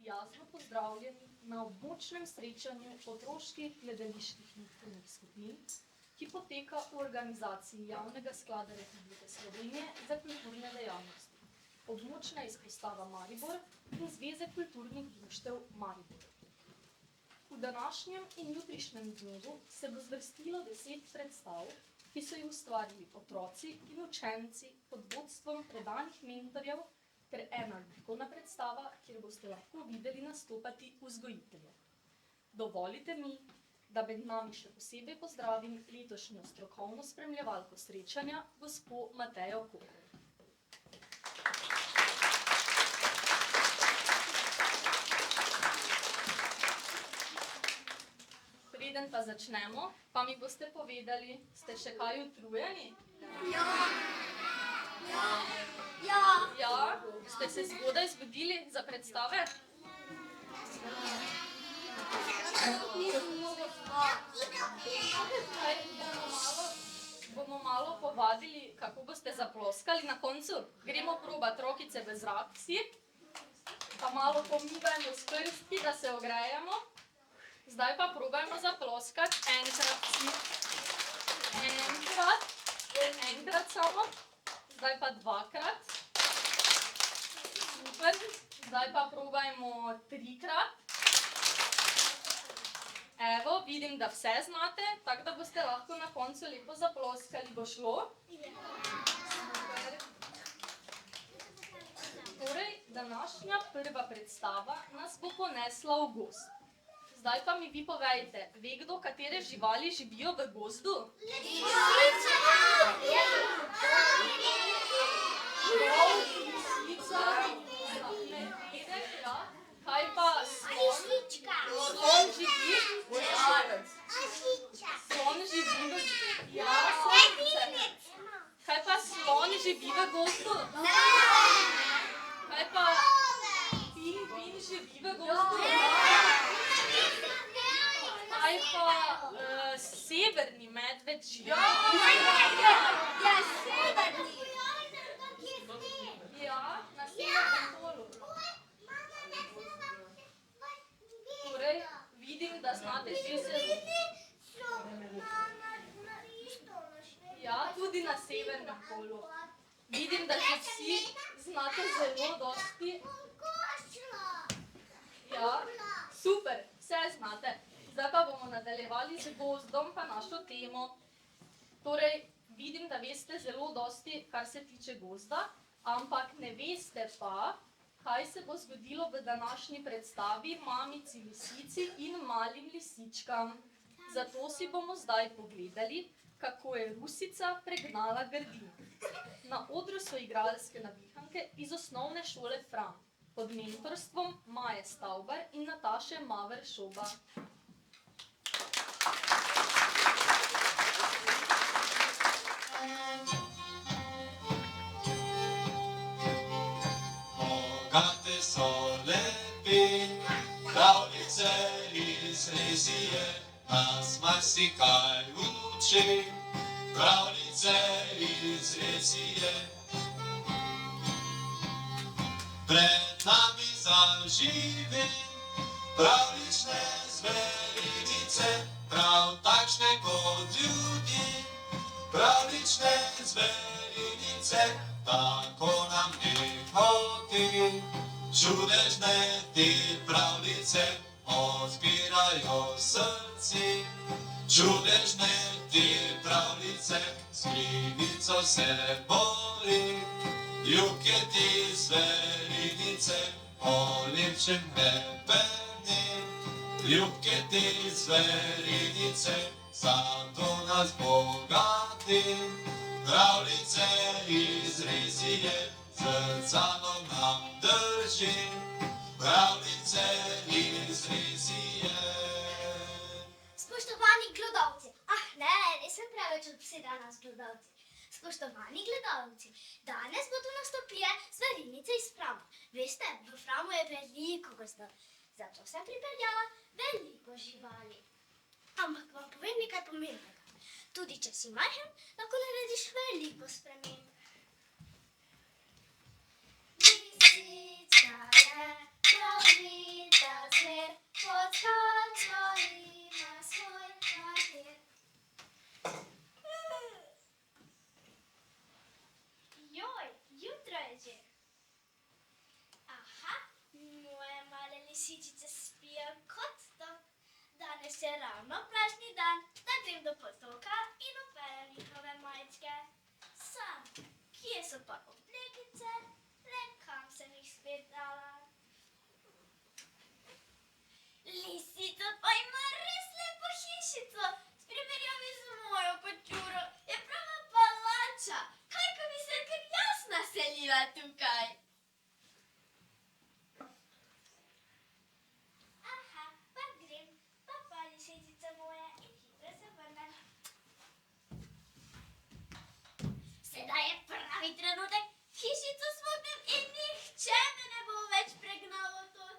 prijazno pozdravljeni na območnem srečanju otroških gledaliških kulturnih skupin, ki poteka v organizaciji Javnega sklada Republike Slovenije za kulturne dejavnosti, območna izpostava Maribor in Zveze kulturnih društev Maribor. V današnjem in jutrišnjem dnevu se bo zvrstilo 10 predstav, ki so jih ustvarili otroci in učenci pod vodstvom predanih mentorjev, ter ena likovna predstava, kjer boste lahko videli nastopati vzgojitelje. Dovolite mi, da med nami še posebej pozdravim letošnjo strokovno spremljevalko srečanja, gospo Matejo Kokor. Preden pa začnemo, pa mi boste povedali, ste še kaj utrujeni? Ja, ste se zgodaj zbudili za predstave? Bomo malo povadili, kako boste zaploskali na koncu. Gremo probat rokice v zrak vsi, pa malo pomivajmo s prsti, da se ogrejemo. Zdaj pa probajmo zaploskati enkrat vsi. Enkrat samo. Zdaj pa dvakrat. Super. Zdaj pa probajmo 3-krat. Evo, vidim, da vse znate, tako da boste lahko na koncu lepo zaploskali. Bo šlo? Super. Torej, današnja prva predstava nas bo ponesla v gozd. Zdaj pa mi vi povejte, ve kdo, katere živali živijo v gozdu? Lisica! Lisica, medvedek, ja. Kaj pa slon? Slon živi? Slon živi v gozdu? Ja, slonice. Kaj pa slon živi v gozdu? Kaj pa pingvin živi v gozdu? Kaj pa severni medved živi? Ja, severni. Ja, na severnem polu. Torej, vidim, da znate že zelo. Ja, tudi na severnem polu. Vidim, da že vsi znate zelo dosti. Ja, super, vse znate. Zdaj pa bomo nadaljevali z gozdom pa našo temo. Torej, vidim, da veste zelo dosti, kar se tiče gozda, ampak ne veste pa, kaj se bo zgodilo v današnji predstavi Mamici lisici in malim lisičkam. Zato si bomo zdaj pogledali, kako je Rusica pregnala Grdino. Na odru so igralske navihanke iz osnovne šole Fran pod mentorstvom Maje Stavbar in Nataše Maver-Šoba. Bogate so lepi, pravljice iz Rezije, nas marsikaj uči, pravljice iz Rezije. Pred nami zaživi pravlične zverinice, prav takšne kot ljudi, pravlične zverinice, tako nam nehoti. Čudežne ti pravljice odpirajo srci, čudežne ti pravljice s krivico se bori. Ljubke ti zverinice o lepšem hrepenju, ljubke ti zverinice, zato nas bogati. Pravljice iz Rezije zrcalo nam drži, pravljice iz Rezije. Spoštovani gledalci, ne, nisem preveč obsedena z gledalci. Spoštovani gledalci, danes bodo nastopile zverinice iz Frama. Veste, v Framu je veliko gozdov, zato sem pripeljala veliko živali. Ampak vam povem nekaj pomembnega. Tudi če si majhen, lahko narediš veliko sprememb. Lisica je pravilna. lisičice spijo kot tok. Danes je ravno pražni dan, da grem do potoka in operem njihove majčke. Sam, kje so pa oblekice, le kam sem jih spet dala? Lisica pa ima res lepo hišico, s primerjavi z mojo kočuro je prava palača. Kaj, ko bi se kar jaz naselila tukaj? Aha, pa grem, pa lisičica moja in hitro se vrnem. Sedaj je pravi trenutek, hišico smuknem in nihče me ne bo več pregnal od tod.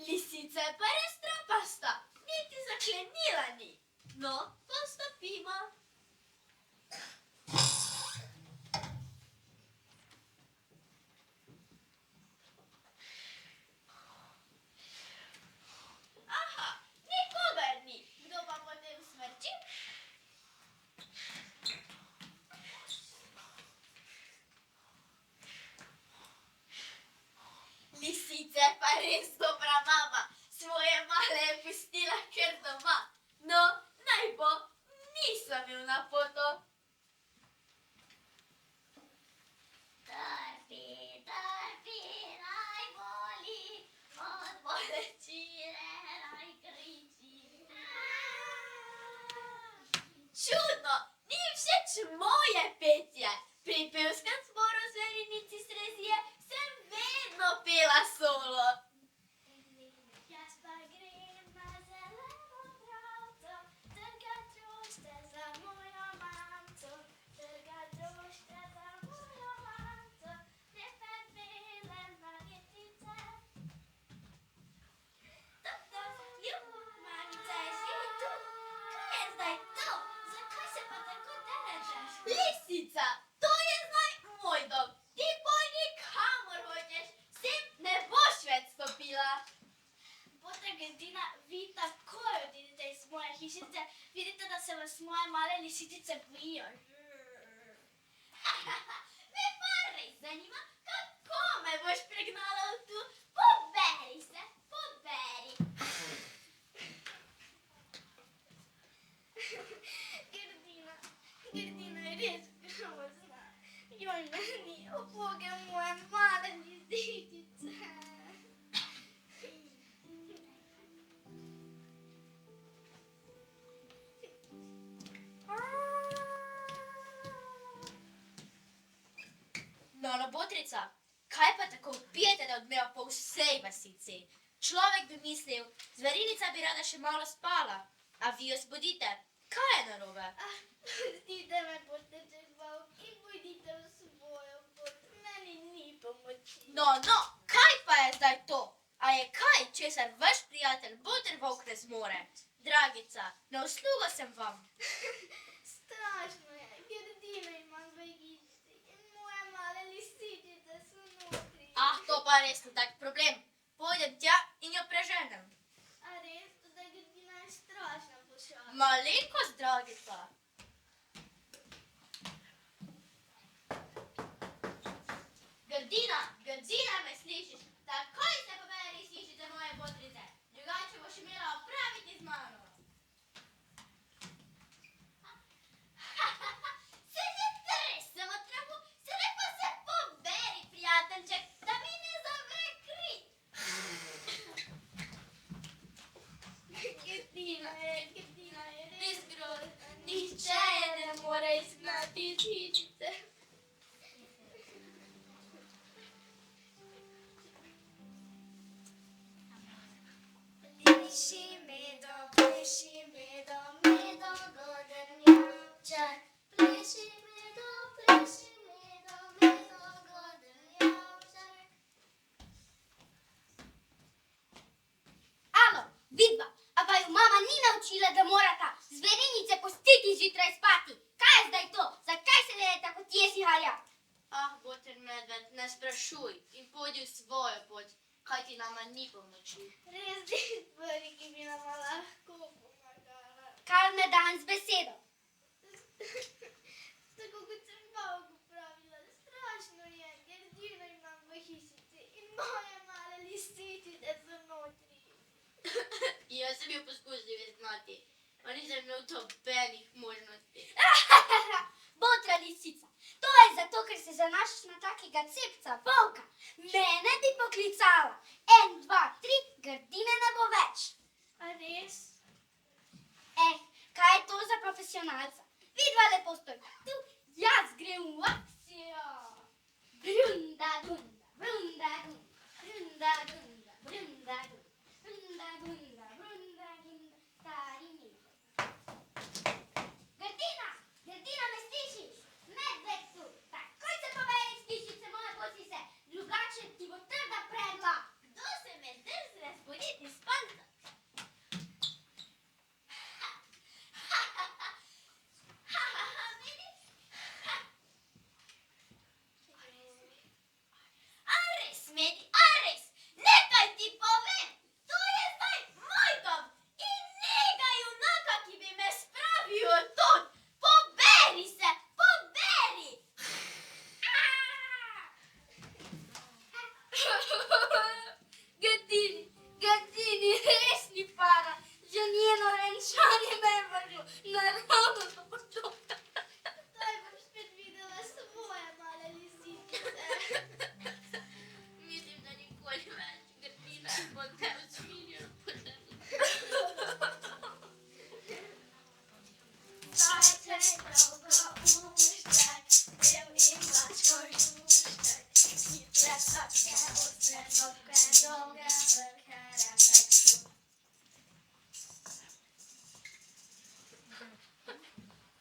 Lisica je pa res trapasta, niti zaklenila ni. No, postopimo. Aha, nikogar ni. Kdo pa potem smrči? Lisica je pa res dobra mama. Svoje male je pustila kar doma. No, naj bo, nisem ju na poto. Trpi, naj boli, od bolečine naj kriči. Čudno, ni všeč moje petje. Pri pevskem zboru v Zverinici Srezije sem vedno pela solo. Jaz pa grem na zeleno travco, trgat drožte za mojo mamco, trgat drožte za mojo mamco, lepe bele marjetice. Ljubo, mamica je že tu. Kaj je zdaj to? Zakaj se pa tako terežeš? Lisica, to je zdaj moj dom. Ti pojdi kamor hočeš, sem ne boš več stopila. Bote Grdina, vi takoj odidete iz moje hišice. Vidite, da se vas moje male lisičice bojijo. Me pa res zanima, kako me boš pregnala od tu. Poberi se, poberi. Grdina je res grozna. Joj, meni, uboge moje male lisičice. No, Botrica, kaj pa tako vpijete, da odmeva po vsej vasici? Človek bi mislil, Zverinica bi rada še malo spala, a vi jo zbudite. Kaj je narobe? Pustite me, boste čez volk in pojdite v svojo pot. Meni ni pomoči. No, kaj pa je zdaj to? A je kaj, česar vaš prijatelj Botervolk ne zmore? Dragica, na uslugo sem vam. Strašno je, Grdina imam v hiši in moje male lisičice so notri. Ah, to pa res ni tak problem. Pojdem tja in jo preženem. A res, da Grdina je strašna pošast. Malenkost, Dragica. Grdina, me slišiš? Takoj se poberi iz hišice moje Botrice. Drugače boš imela opraviti z mano. Se že tresem od strahu, sedaj pa se poberi, prijateljček, da mi ne zavre kri. Grdina je res grozna. Nihče je ne more izgnati iz hišice. Pleši medo, medo godrnjavček. Pleši medo, medo godrnjavček. Alo, vidva, a vaju mama ni naučila, da morata Zverinice pustiti zjutraj spati? Kaj je zdaj to? Zakaj se delata kot jesiharja? Ah, Boter medved, ne sprašuj in pojdi v svojo pot. Kaj ti nama ni pomoči? Res ti stvari, ki bi nama lahko pomagala. Kar me dan z besedo. Tako kot sem Baugu pravila, strašno je, Grdino imam v hišici in moje male lisičice so Jaz sem bil poskusil znati, pa nisem imel nobenih možnosti. Botra lisica, to je zato, ker se zanašaš na takega cepca, volka. Mene bi poklicala. 1, 2, 3, Grdine ne bo več. A res? Kaj je to za profesionalca? Vidva lepo stojita tu, jaz grem v akcijo. Brunda, dunda, brunda, dunda, brunda, dunda, brunda, dunda, brunda, dunda, brunda, dunda, stari nekaj. Grdina, Grdina, me slišiš? Medved tu, takoj se povedi iz hišice moje pozice, drugače ti bo trda predla. Kdo se me drzne zbuditi s panca? Ares, Medi, Ares, nekaj ti povem, to je zdaj moj dom in nekaj junaka, ki bi me spravil odtud. Poberi se, poberi! Grdini, res ni para, že njeno renčanje me je vrglo naravno do potoka. Zdaj bom spet videla svoje male lisice. Mislim, da nikoli več Grdina ne bo te usmiljeno podrla.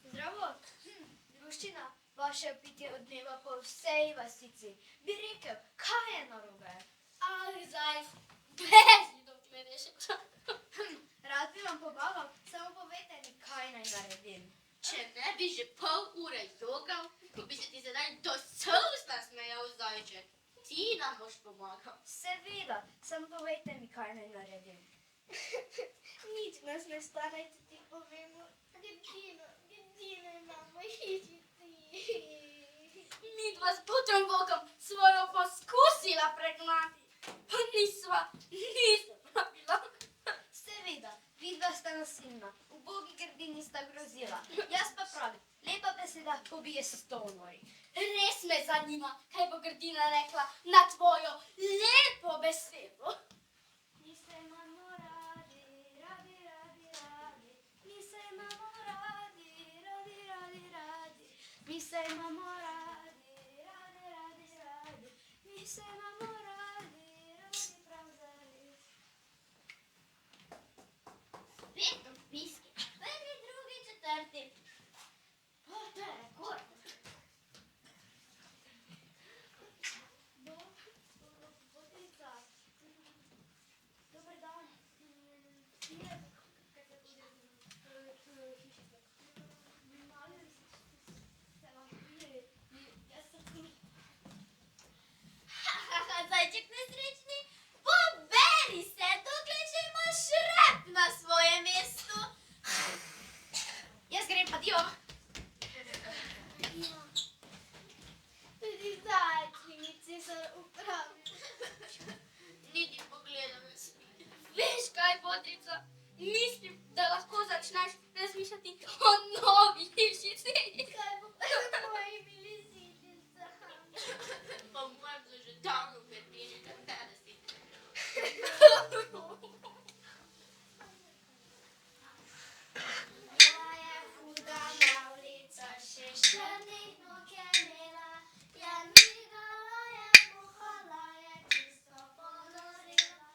Zdravo, druščina, vaše pitje odmeva po vsej vasici. Bi rekel, kaj je narobe? Zdaj, beži, dokler je še čas. Rad bi vam pomagal, samo povejte mi, kaj naj naredim. Če ne bi že pol ure jogal, ko bi se ti sedaj do solz nasmejal zajček, ti nam boš pomagal. Seveda, samo povejte mi, kaj naj naredim. Nič nas ne stane, če ti povemo. Grdino imamo hišici. Midva s potrom volkom svojo poskusila pregnati, pa nisva bila. Seveda, vidva sta nasilna, ubogi Grdini sta grozila. Jaz pa pravim, lepa beseda pobije 100 nori. Res me zanima, kaj bo Grdina rekla na tvojo lepo besedo. Mi se imamo radi, radi, radi, radi. Mi se imamo radi, radi, radi, radi. Mi se imamo radi, radi, radi, radi. Mi se imamo radi, radi prav zares. Spet opiski, prvi, drugi, četrti. To je rekord. Botrica, dober dan. Zajček nesrečni, poberi se, dokler še imaš rep na svojem mestu. Jaz grem pa dio. Tudi zajčnici so upravili. Niti pogledam ne smije. Veš kaj, Botrica? Mislim, da lahko začneš razmišljati o novi hišici. Kaj bo s tvojimi lisičicami? Po mojem so že davno v Grdini, da tebe si ne. Bila je huda mavrica, še črnih nog je imela. Ja, migala je, muhala je, čisto ponorela.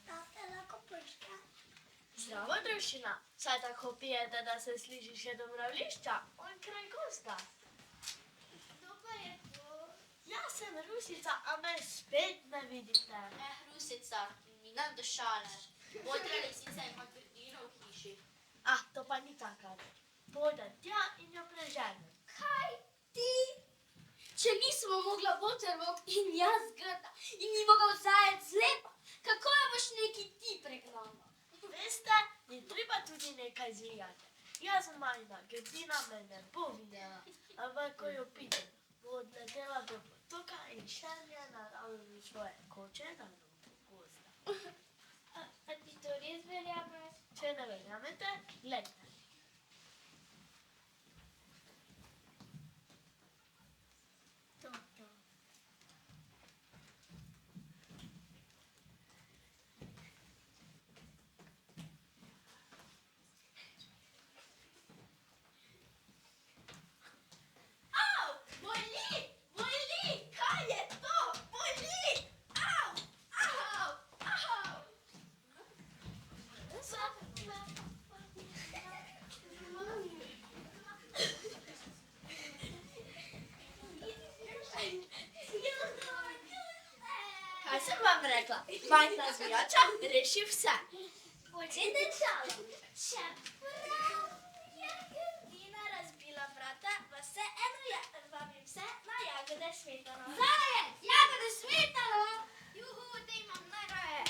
Tate, lahko počka? Zdravo, druščina. Saj tako pijete, da se sliši še do mravljišča. On kraj gosta. Kdo pa je to? Jaz sem Rusica, a me spet ne vidite. Rusica, ni nam do šale. Botra lisica ima Grdino v hiši. To pa ni taka. Pojde tja in jo prežene. Kaj ti? Če nismo mogla Botervok in jaz Grda in ni mogel zajec lepa, kako jo boš neki ti pregnala? Veste, je treba tudi nekaj zigati. Jaz sem majhna, Grdina me ne bo videla, ampak ko jo pijem, bo odletela do Tukaj in šarja naravno svoje koče na robu gozda. A ti to res verjameš? Če ne verjamete, glejte. Kaj sem vam rekla? Majhna zvijača reši vse. Počete šalo. Čeprav je Grdina razbila vrata, pa vseeno vabim vse na jagode smetano. Zajec! Jagode smetano! Juhu, te imam najraje.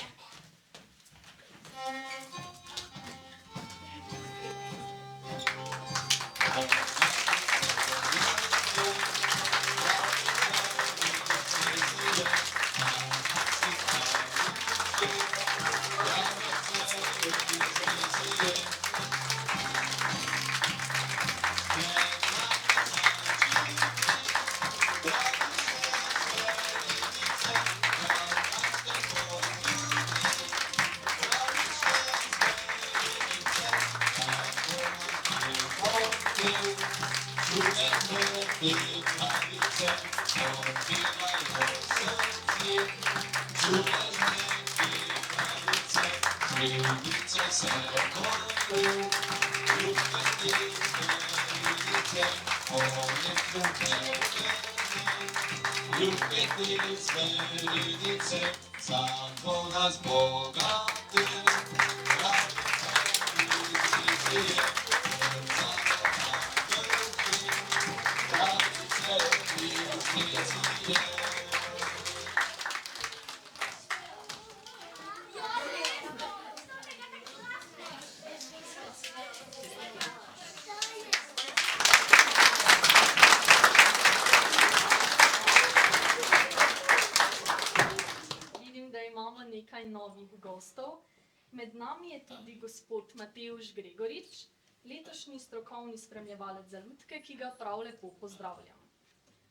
Ljubitelj smerice, samo nas bogate, Vidim, da imamo nekaj novih gostov. Med nami je tudi gospod Matevž Gregorič, letošnji strokovni spremljevalec za lutke, ki ga prav lepo pozdravljam.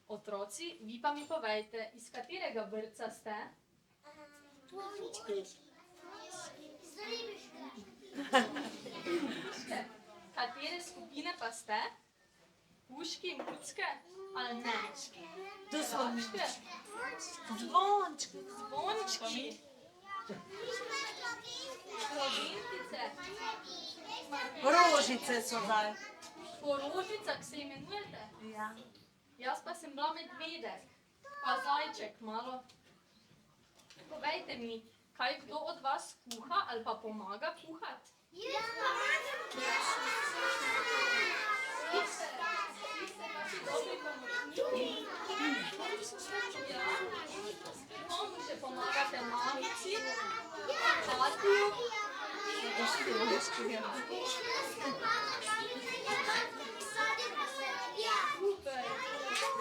Otroci, vi pa mi povejte, iz katerega vrtca ste? Katere skupine pa ste? Puški, mucke ali ne? Zvončke. Zvončki. Zvončki. Sloventice. Rožice so zdaj. Po rožicah se imenujete? Ja. Jaz pa sem bila medvedek, pa zajček malo. Povejte mi, kaj kdo od vas kuha ali pa pomaga kuhati? Komu še pomagate mamici, tatiju? Super.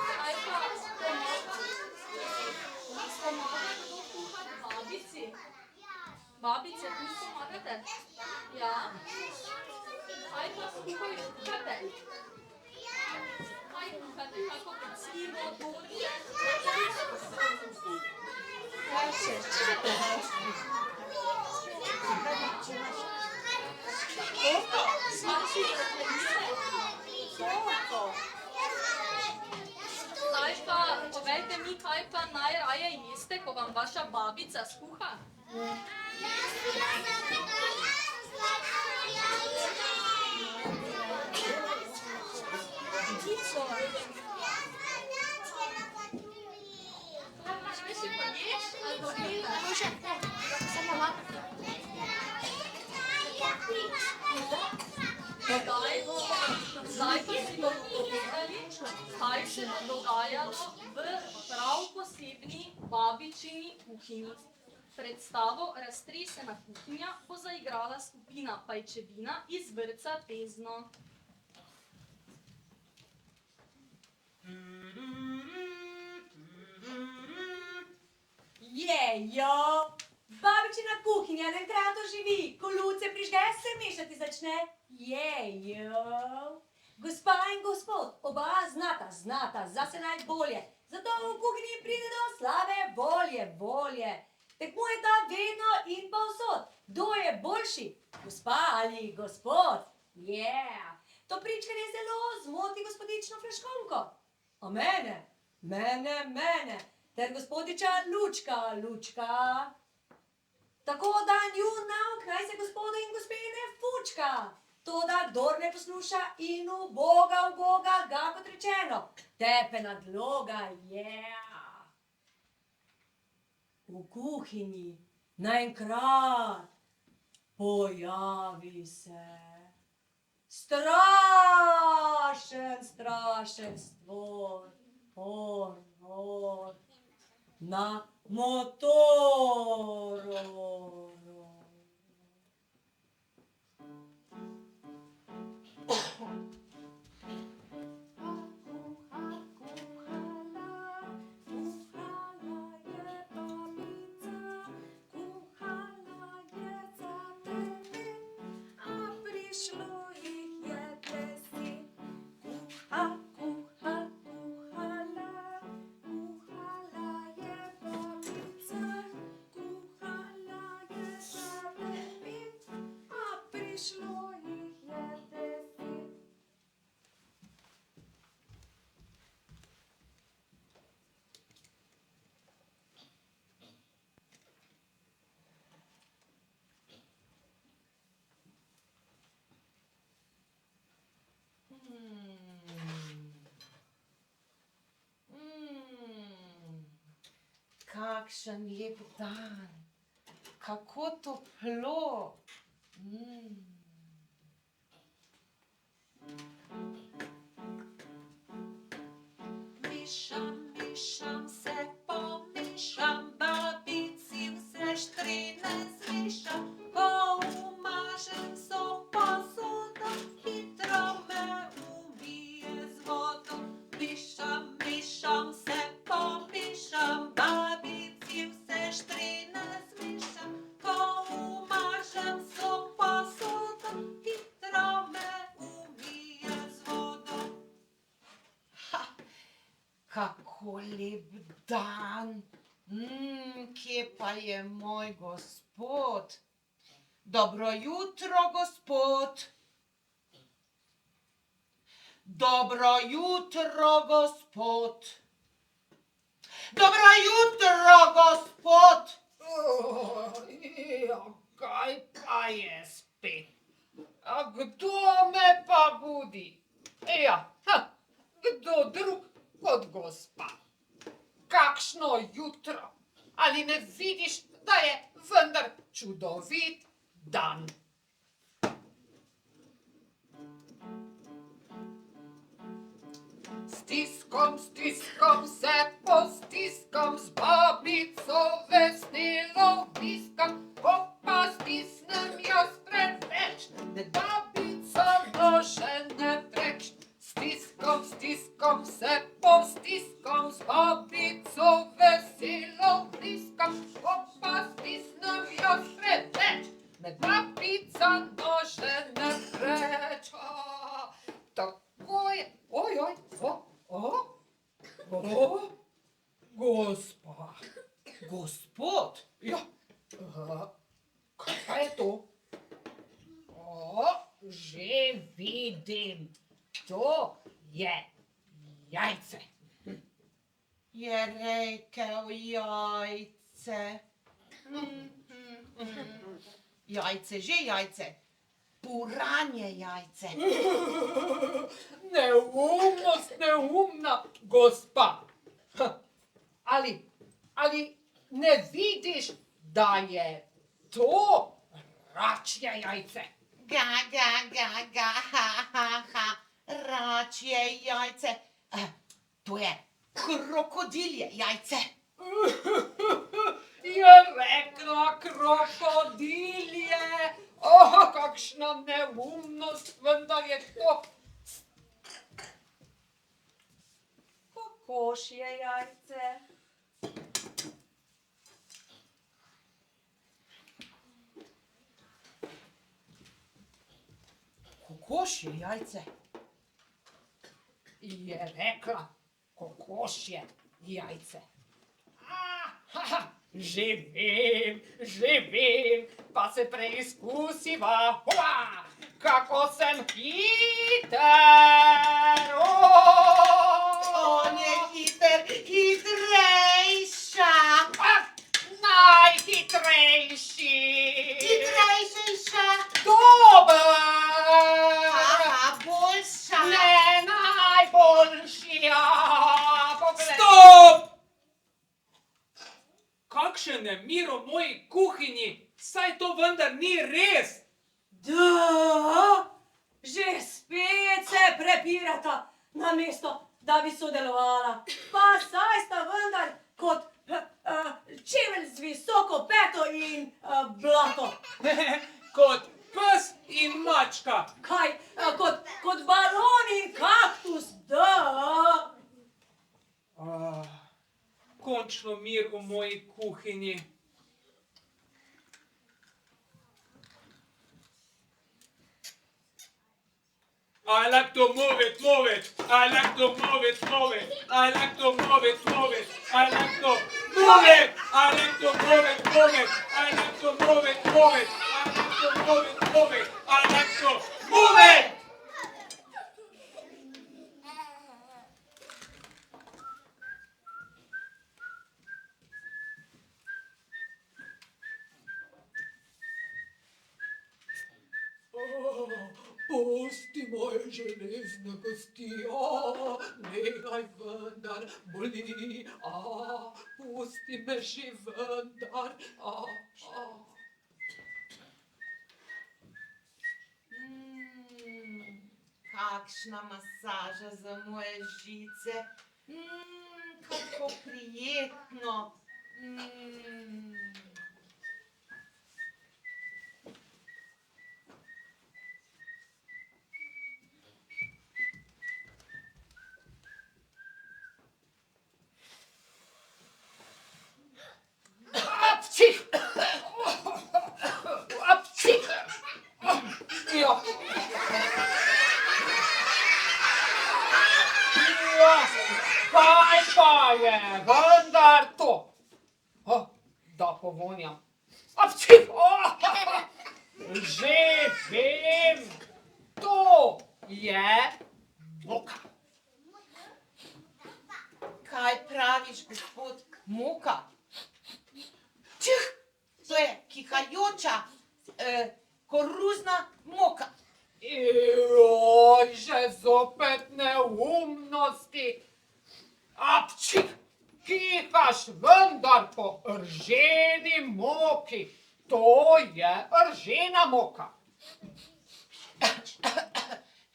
Kaj pa pomagate kdo kuhati babici? Babice, tudi pomagate? Ja. Kaj pa skupaj kuhate? Kaj kuhate? Kako pecivo, torte? Kaj pa, povejte mi, kaj pa najraje jeste, ko vam vaša babica skuha? Kaj si poješ ali pogledaš? Zdaj pa si bomo pogledali, kaj se bo dogajalo v prav posebni babičini kuhinji. Predstavo Raztresena kuhinja bo zaigrala skupina Pajčevina iz vrtca Tezno. Jejo! Babičina kuhinja enkrat oživi, ko luce prižge, se mešati začne. Jejo! Gospa in gospod, oba znata, zase najbolje. Zato v kuhinji pride do slabe volje. Tekmujeta vedno in povsod. Kdo je boljši? Gospa ali gospod? To pričkanje zelo zmoti gospodično Flaškonko. A mene. Ter gospodiča Lučka. Tako da njun nauk naj se gospodu in gospe ne fučka. Toda kdor ne posluša in uboga, ga kot rečeno, tepe nadloga, V kuhinji naenkrat pojavi se strašen stvor, na motoru. Kakšen lep dan, kako toplo. Mišam se, pomišam, babici vse štrine zrišam, ko umažem so posodo, hitro me umije z vodo. Mišam se, pomišam, babici vse štrine zrišam, ko umažem so posodo, hitro me umije z vodo. Kako lep dan, kje pa je moj gospod? Dobro jutro, gospod. Dobro jutro, gospod. Dobro jutro, gospod. Kaj pa je spet? A kdo me pa budi? Kdo drug kot gospa? Kakšno jutro? Ali ne vidiš, da je vendar čudovit dan? Stiskom se postiskam, z babico vesnilo viskam, ko pa stisnem jaz preveč, me babica dožene preč. Stiskom se postiskam, z babico veselo vriskam, ko pa stisnem jaz preveč, me babica dožene preč. Tako je, gospa. Gospod? Ja, kaj pa je to? Že vidim, to je jajce. Je rekel jajce. Jajce, že jajce. Puranje jajce. Neumna gospa. Ali ne vidiš, da je to račje jajce? Ga, račje jajce. To je krokodilje jajce. Je rekla krokodilje. Kakšna neumnost, vendar je to. Kokošje jajce. Kokošje jajce. Je rekla kokošje jajce. Živim, pa se preizkusiva, kako sem hiter. On je hitrejša. Najhitrejši. Hitrejša. Dober. Aha, boljša. Ne najboljši, poglej. Stop! Kakšen nemir v moji kuhinji, saj to vendar ni res. Da, že spet se prepirata, namesto da bi sodelovala. Pa saj sta vendar kot čevelj z visoko peto in blato. Kot pes in mačka. Kaj, kot balon in kaktus, da. Končno mir v moji kuhinji. I like to move it. I like to move it. I like to move it. I like to move it. I like to move it. I like to move it. I like to move it. I like to move it. Pusti moje železne kosti, nehaj vendar boli, pusti me že vendar, Kakšna masaža za moje žice. Kako prijetno. Apčih! Apčih! Jo. Kaj pa je vendar to? Da povonjam. Apčih! Že vem, to je moka. Kaj praviš, gospod Moka? Čih, to je kihajoča, koruzna moka. Joj, že zopet neumnosti. Apčik, kihaš vendar po rženi moki. To je ržena moka.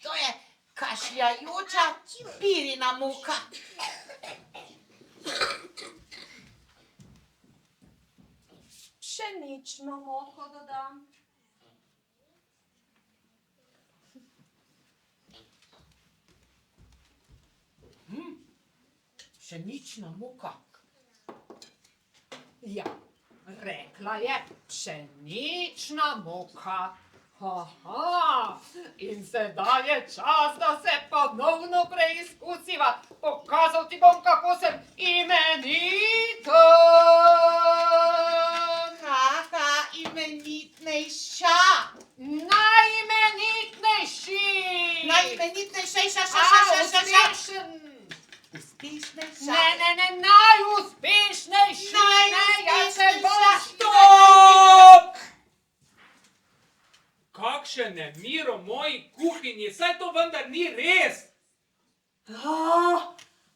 To je kašljajoča pirina moka. Pšenično moko dodam. Pšenična moka. Ja, rekla je pšenična moka. Aha, in sedaj je čas, da se ponovno preizkusiva. Pokazal ti bom, kako sem imeniten. Kaka imenitnejša. Najimenitnejši. Najimenitnejša, Uspešen. Uspešnejša. Ne, najuspešnejši. Ja se boš Stop! Kakšen nemir v moji kuhinji, saj to vendar ni res.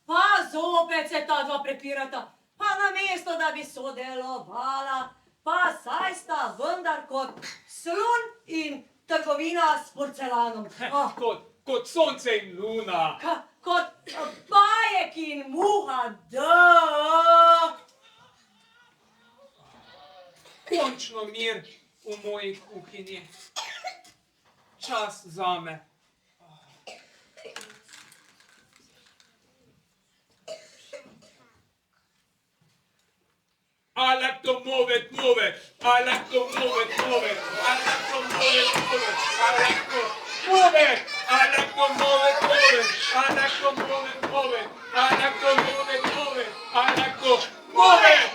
Pa zopet se ta dva prepirata, pa namesto da bi sodelovala, pa saj sta vendar kot slon in trgovina s porcelanom. Kot sonce in luna. Kot bajek in muha, da. Končno mir v moji kuhinji. Čas zame. I like to move it. I like to move it. I like to move it. I like to Move it! I like to move it, move it! I like to move it, move it! I like to move it, move it! I like to move it!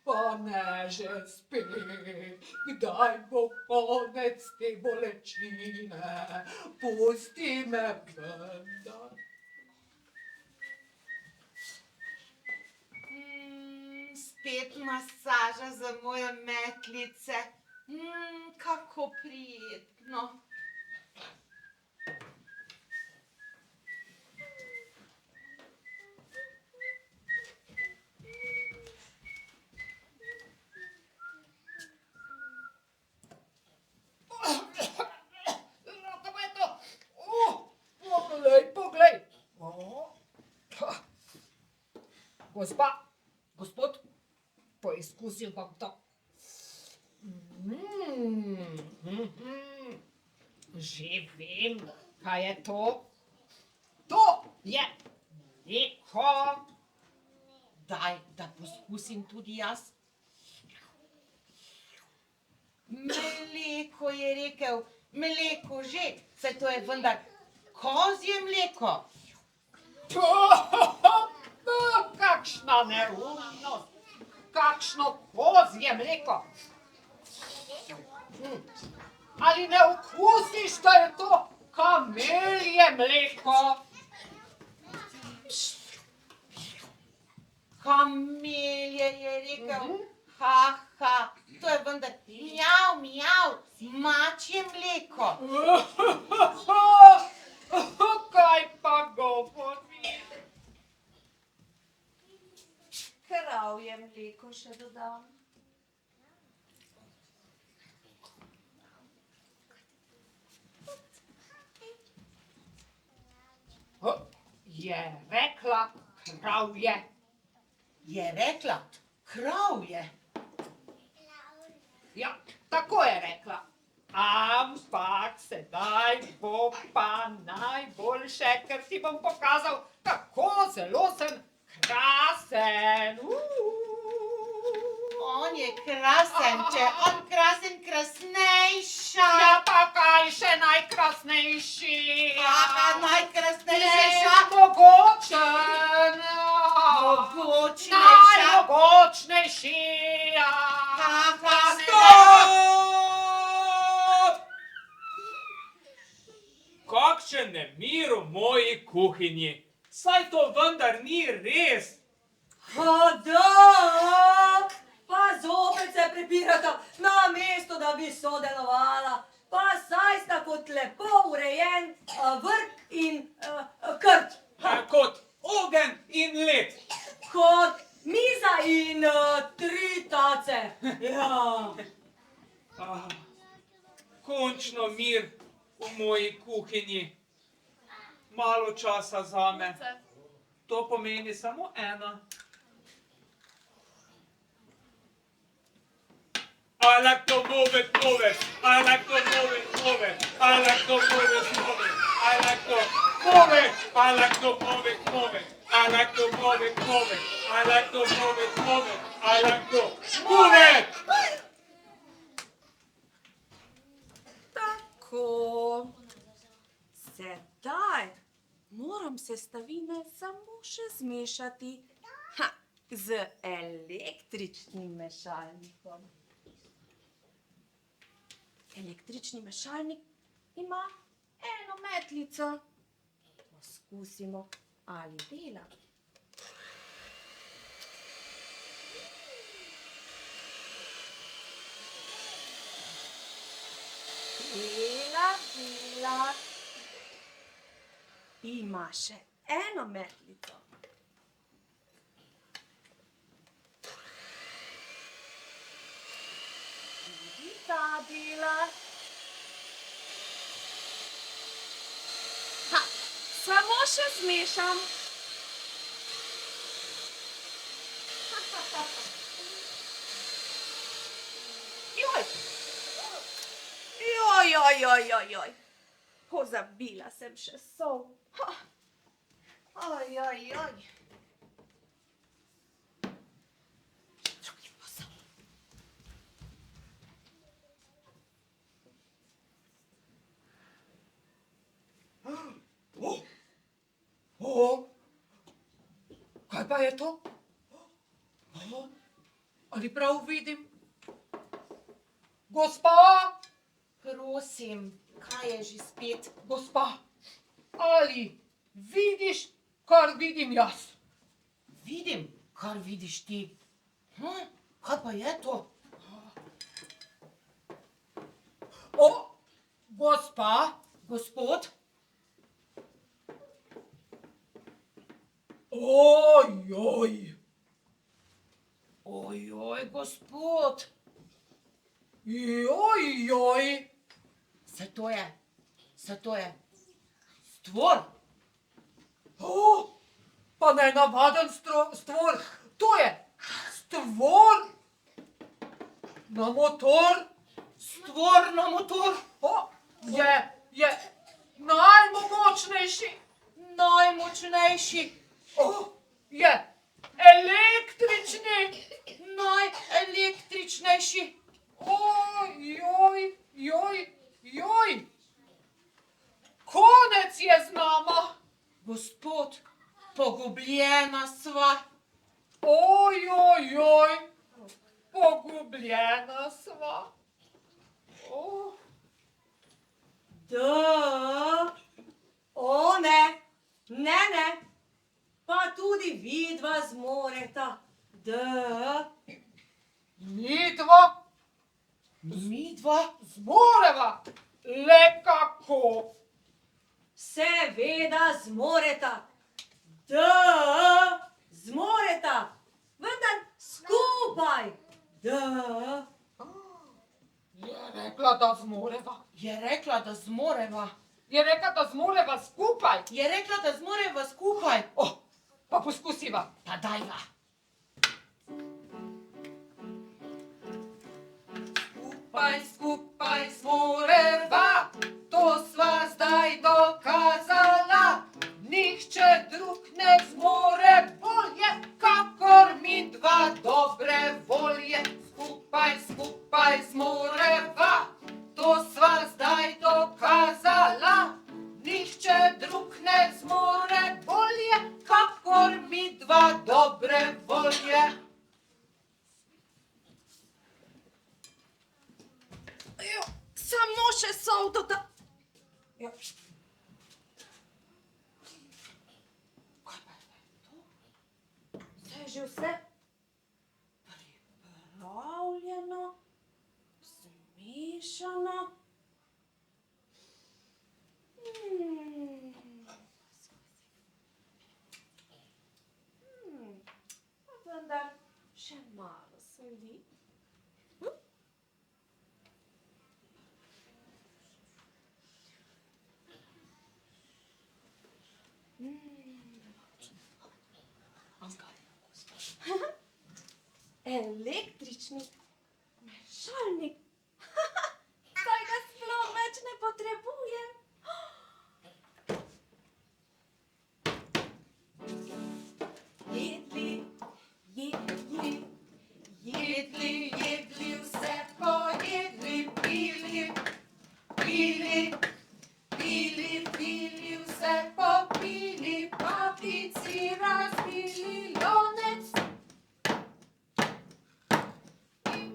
Pa ne že spet, kdaj bo konec te bolečine, pusti me vendar. Spet masaža za moje metlice. Kako prijetno. Poglej. Gospa, gospod, poizkusil bom to. Že vem, kaj je to. To je mleko. Daj, da poskusim tudi jaz. Mleko je rekel, mleko že, saj to je vendar kozje mleko. Kakšna neumnost, kakšno kozje mleko. Ali ne okusiš, da je to kamelje mleko? Kamelje je rekel, ha, to je vendar mjav, mačje mleko. Kaj pa govori? Kravje mleko še dodam. Je rekla kravje. Je rekla, kravje. Ja, tako je rekla. Ampak sedaj bo pa najboljše, ker ti bom pokazal, kako zelo sem krasen. On je krasen, če je on krasen, krasnejša. Ja, pa kaj še najkrasnejši? Aha, najkrasnejša. Mogočen. Mogočnejša. Najmogočnejši. Aha, Kakšen nemir v moji kuhinji. Saj to vendar ni res. Da, pa zopet se prepirata, namesto da bi sodelovala. Pa saj sta kot lepo urejen vrt in krt. Kot ogenj in led. Kot miza in 3 tace. Ja. Končno mir v moji kuhinji. Malo časa zame. To pomeni samo eno. I like to move it, move it. I like to move it, move it. I like to move it, move it. I like to move it. I like to move it, move it. I like to move it, move it. I like to move it, move it. I like to move it. Tako. Sedaj moram sestavine samo še zmešati z električnim mešalnikom. Električni mešalnik ima eno metlico. Poskusimo, ali dela. Dela. Ima še eno metlico. Tudi ta dela. Samo še zmešam. Joj. Pozabila sem še sol. Oj, oj, oj. Drugi posel. Kaj pa je to? Ali prav vidim? Gospa! Prosim, kaj je že spet? Gospa, ali vidiš, kar vidim jaz? Vidim, kar vidiš ti. Kaj pa je to? O, gospa, Gospod? ojoj, Ojoj, gospod. joj, Se to je stvor. pa ne navaden stvor, to je stvor na motor, Stvor na motor. je najmogočnejši, Najmočnejši. je električni, Najelektričnejši. joj, konec je z nama, Gospod, pogubljena sva. ojoj, pogubljena sva. Da, o ne, ne, pa tudi vidva zmoreta. Da, Midva Midva? zmoreva, le kako. seveda zmoreta. Da, zmoreta, vendar skupaj. Da, Je rekla, da zmoreva. Je rekla, da zmoreva. Je rekla, da zmoreva skupaj. Je rekla, da zmoreva skupaj. Pa poskusiva. Pa dajva. Skupaj zmoreva, to sva zdaj dokazala. Nihče drug ne zmore bolje, kakor midva dobre volje. Skupaj zmoreva, to sva zdaj dokazala. Nihče drug ne zmore bolje, kakor midva dobre volje. Samo še sol doda. saj je že vse pripravljeno, zmešano. Vendar še malo soli. Električni mešalnik. Saj ga sploh več ne potrebujem. Jedli, vse pojedli, pili, vse popili, papici razbili lonec. In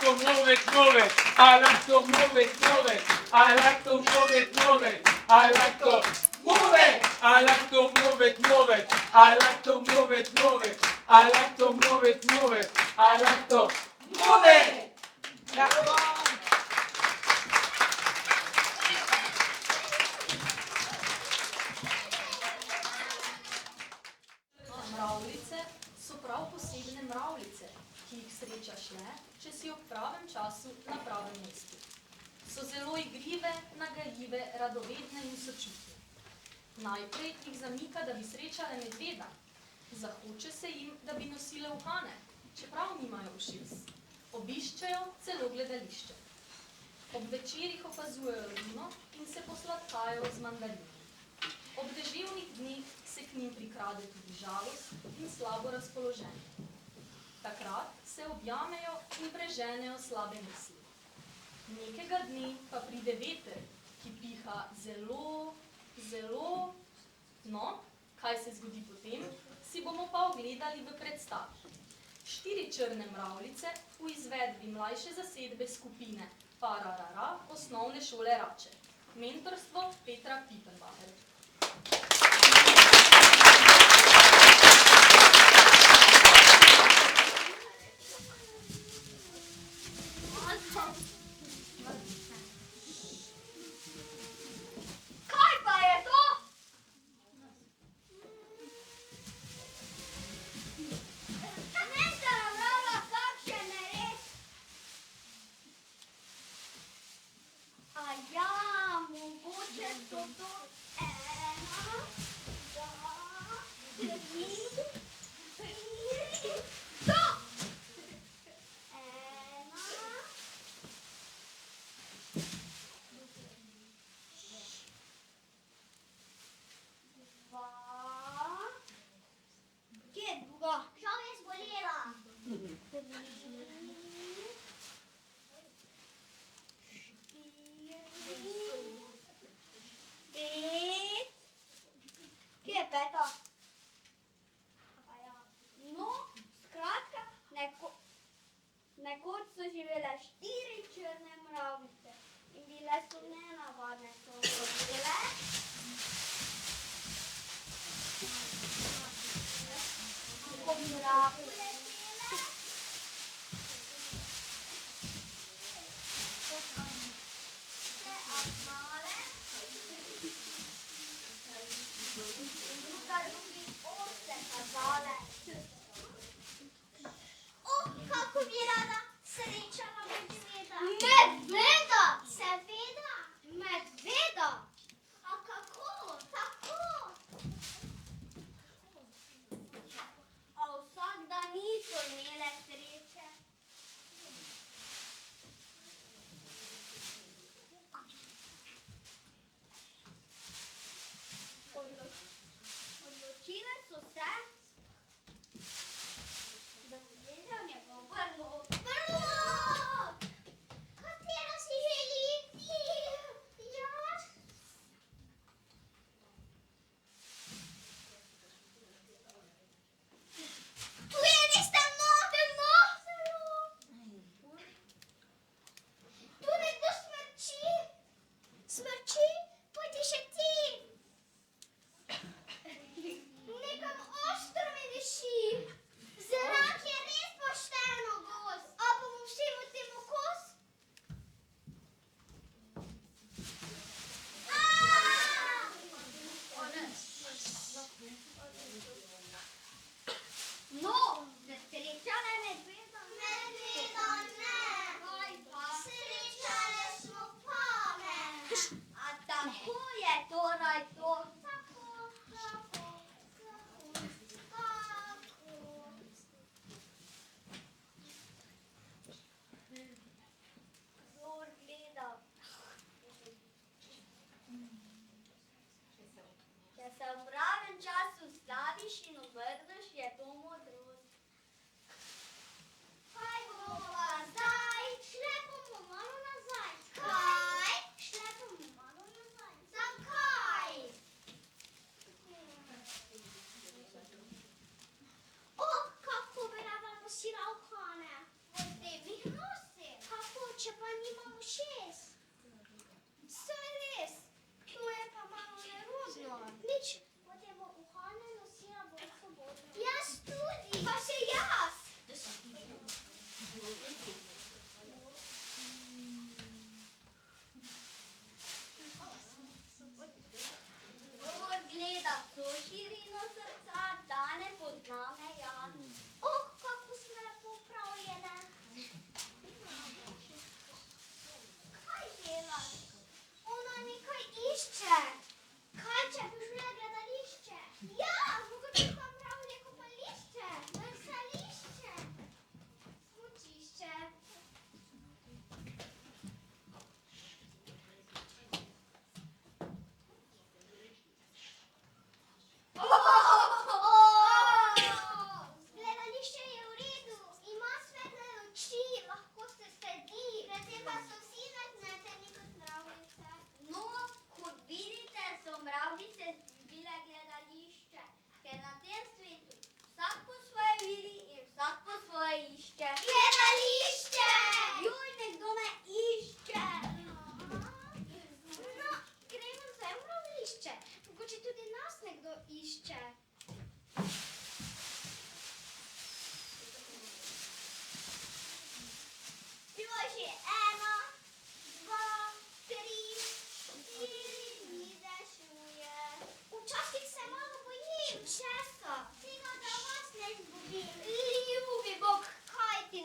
to move it, move it. I like to move it, move it. I like to move it, move it. I like to move it. I like to move it, move it. I like to move it, move it. I like to move it, move it. I like to move it. Bravo. Mravljice so prav posebne mravljice, ki jih srečaš le, če si ob pravem času na pravem mestu. So zelo igrive, nagajive, radovedne in sočutne. Najprej jih zamika, da bi srečale medveda. Zahoče se jim, da bi nosile uhane, čeprav nimajo ušes. Obiščejo celo gledališče. Ob večerih opazujejo luno in se posladkajo z mandarinami. Ob deževnih dneh se k njim prikrade tudi žalost in slabo razpoloženje. Takrat se objamejo in preženejo slabe misli. Nekega dne pa pride veter, ki piha zelo, zelo... No, kaj se zgodi potem, si bomo pa ogledali v predstavi. 4 črne mravljice v izvedbi mlajše zasedbe skupine Pararara osnovne šole Rače. Mentorstvo Petra Pippenbacher. Kaj pa je to? Nesta nabrala kakšen nered. A ja, mogoče so to 1, 2, 3, 4, 100! 1, 2... Kje je druga? Žal je zbolela. 3, 4, 5... Kje je peta?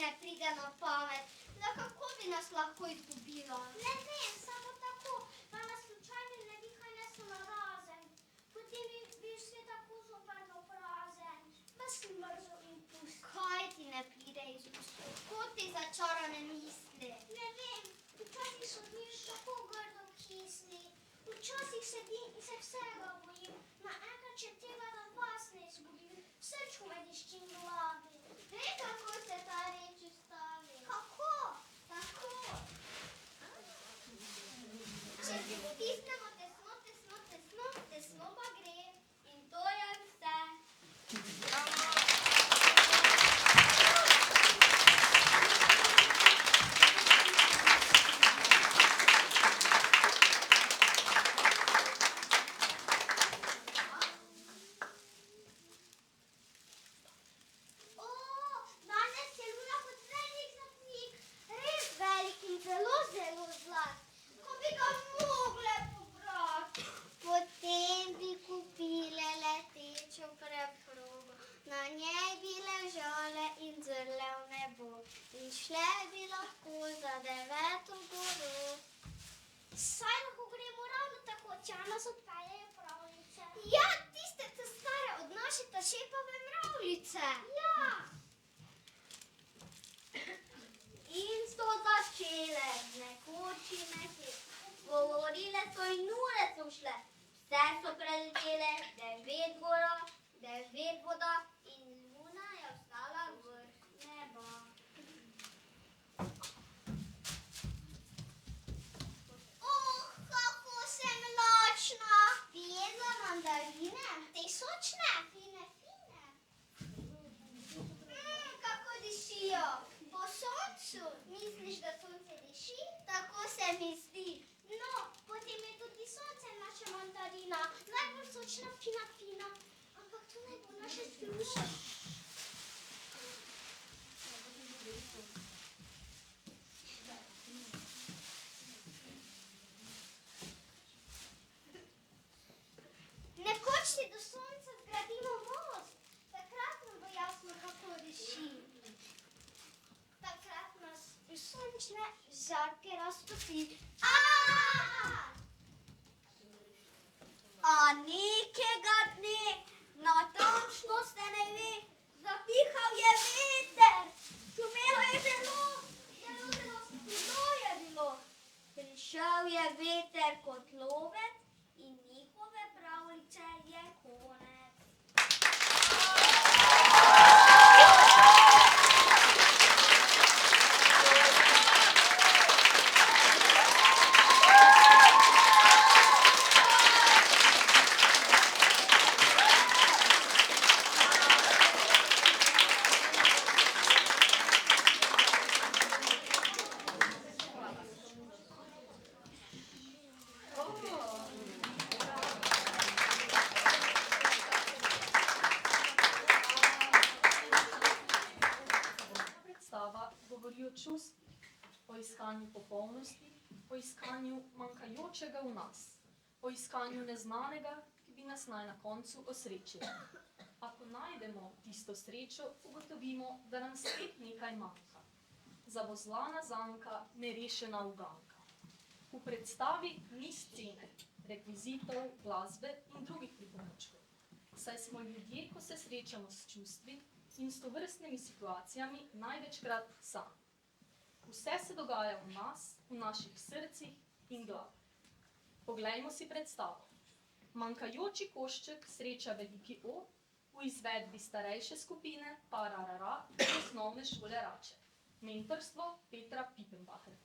ne pride na pamet, da kako bi nas lahko izgubila. Ne vem, samo tako, da nas slučajno ne bi kaj neslo narazen. Potem bi vse tako zoprno prazen. Vas mrzo in pust. Kaj ti ne pride iz ust? Kot ti začarane misli? Ne vem, včasih so dni tako grdo kisli. Včasih sedim in se vsega bojim. Naenkrat, če tega za vas ne izgubim, v srčku me dišči in glavi. Veš, kako se ta reč ustavi? Kako? Tako. Če si potisnemo tesno, tesno, tesno, tesno pa gre. In to je vse. O, danes je Luna kot velik zlatnik, res velik in zelo, zelo zlat. Ko bi ga mogle pobrati, potem bi kupile letečo preprogo. Na njej bi ležale in zrle v nebo in šle bi lahko za 9. goro. Saj lahko gremo ravno tako, tja nas odpeljejo pravljice. Ja, tiste te stare od naše tašepave mravljice. Ja. In so začele nekoč in nekje. Govorile so in nule so šle. Vse so preletele 9 gora, 9 voda in Luna je ostala vrh neba. Kako sem lačna. Bi jedla mandarine? Te sočne? Fine, fine. Kako dišijo? Po soncu? Misliš, da sonce diši? Tako se mi zdi. No, potem je tudi sonce naša mandarina. Najbolj sočna, fina, fina. Ampak to naj bo naše službe. Nekoč si do sonca zgradimo most. Takrat nam bo jasno, kako diši. Takrat nas sončne žarke raztopi. A nekega dne, natančno se ne ve, zapihal je veter. Šumelo je zelo, zelo, zelo hudo je bilo. Prišel je veter kot lovec in njihove pravljice je konec. Predstava govori o čustvu, o iskanju popolnosti, o iskanju manjkajočega v nas, o iskanju neznanega, ki bi nas naj na koncu osrečil. Ako najdemo tisto srečo, ugotovimo, da nam spet nekaj manjka. Zavozlana zanka, nerešena uganka. V predstavi ni scene, rekvizitov, glasbe in drugih pripomočkov. Saj smo ljudje, ko se srečamo s čustvi in s tovrstnimi situacijami, največkrat sami. Vse se dogaja v nas, v naših srcih in glavah. Poglejmo si predstavo. Manjkajoči košček sreča veliki O v izvedbi starejše skupine Pararara iz osnovne šole Rače. Mentorstvo Petra Pipenbacher.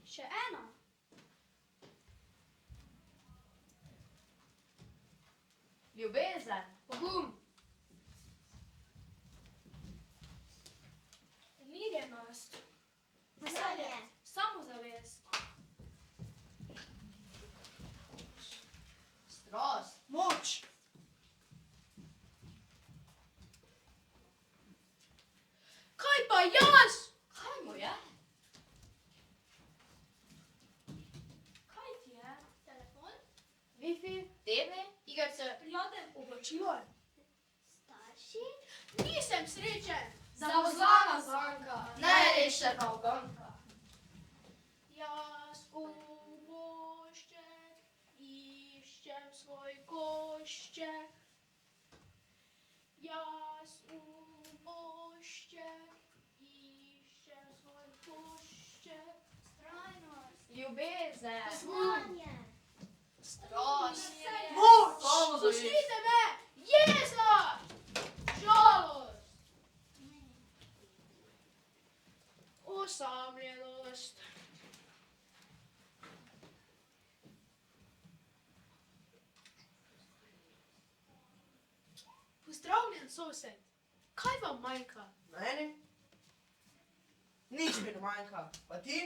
Še ena. Ljubezen, Pogum, Umirjenost, Veselje. samozavest, Strast, moč. Wi-Fi, TV, igrice. Prijatelj, oblačilo. Starši? Nisem srečen. Zavozlana zanka. Nerešena uganka. Jaz v košček iščem svoj košček. Jaz v košček iščem svoj košček. Strojnost. Ljubezen. Znanje. Strost. Moč! Samozavest. Pustite me! Jeza! Žalost! Osamljenost. Pozdravljen, sosed. Kaj vam manjka? Meni? Nič mi ne manjka. Pa ti?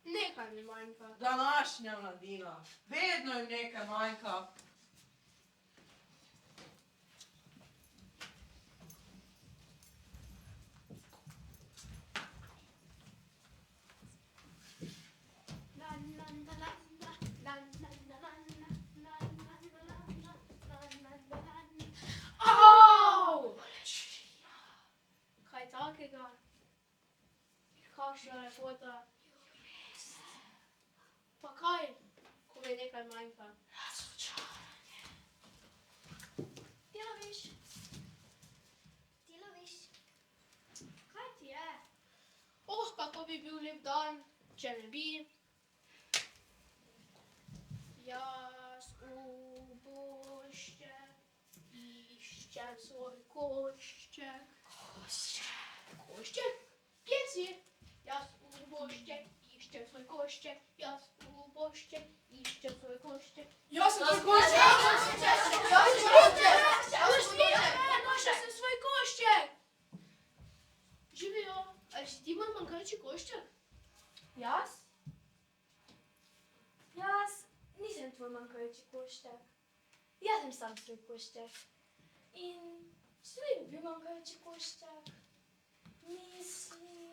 Nekaj mi manjka. Današnja mladina. Vedno jim nekaj manjka. Au! Kaj takega? Kakšna lepota. Pa kaj, ko mi nekaj manjka? Ti loviš? Ti loviš? Kaj ti je? Oh, kako bi bil lep dan, če ne bi. Jaz v košček iščem svoj košček. Košček? Kje si? Jaz v košček iščem svoj košček. Jaz v košček iščem svoj košček. Jaz sem tvoj košček! Našla sem svoj košček! Živijo, ali si ti moj manjkajoči košček? Jaz? Jaz nisem tvoj manjkajoči košček. Jaz sem sam svoj košček. In če ne bi bil manjkajoči košček, mislim,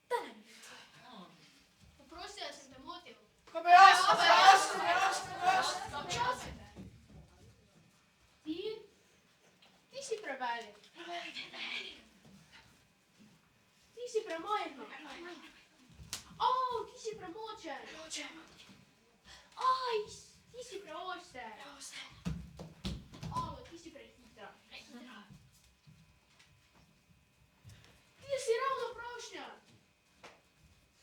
da ne bi bil. Oprosti, da sem te motil. Ko bi jaz. Počasi me. Ti si prevelik. Ti si premajhen. Au, ti si premočen. Aj, ti si preoster. Au, ti si prehitra. Ti si ravno prošnja.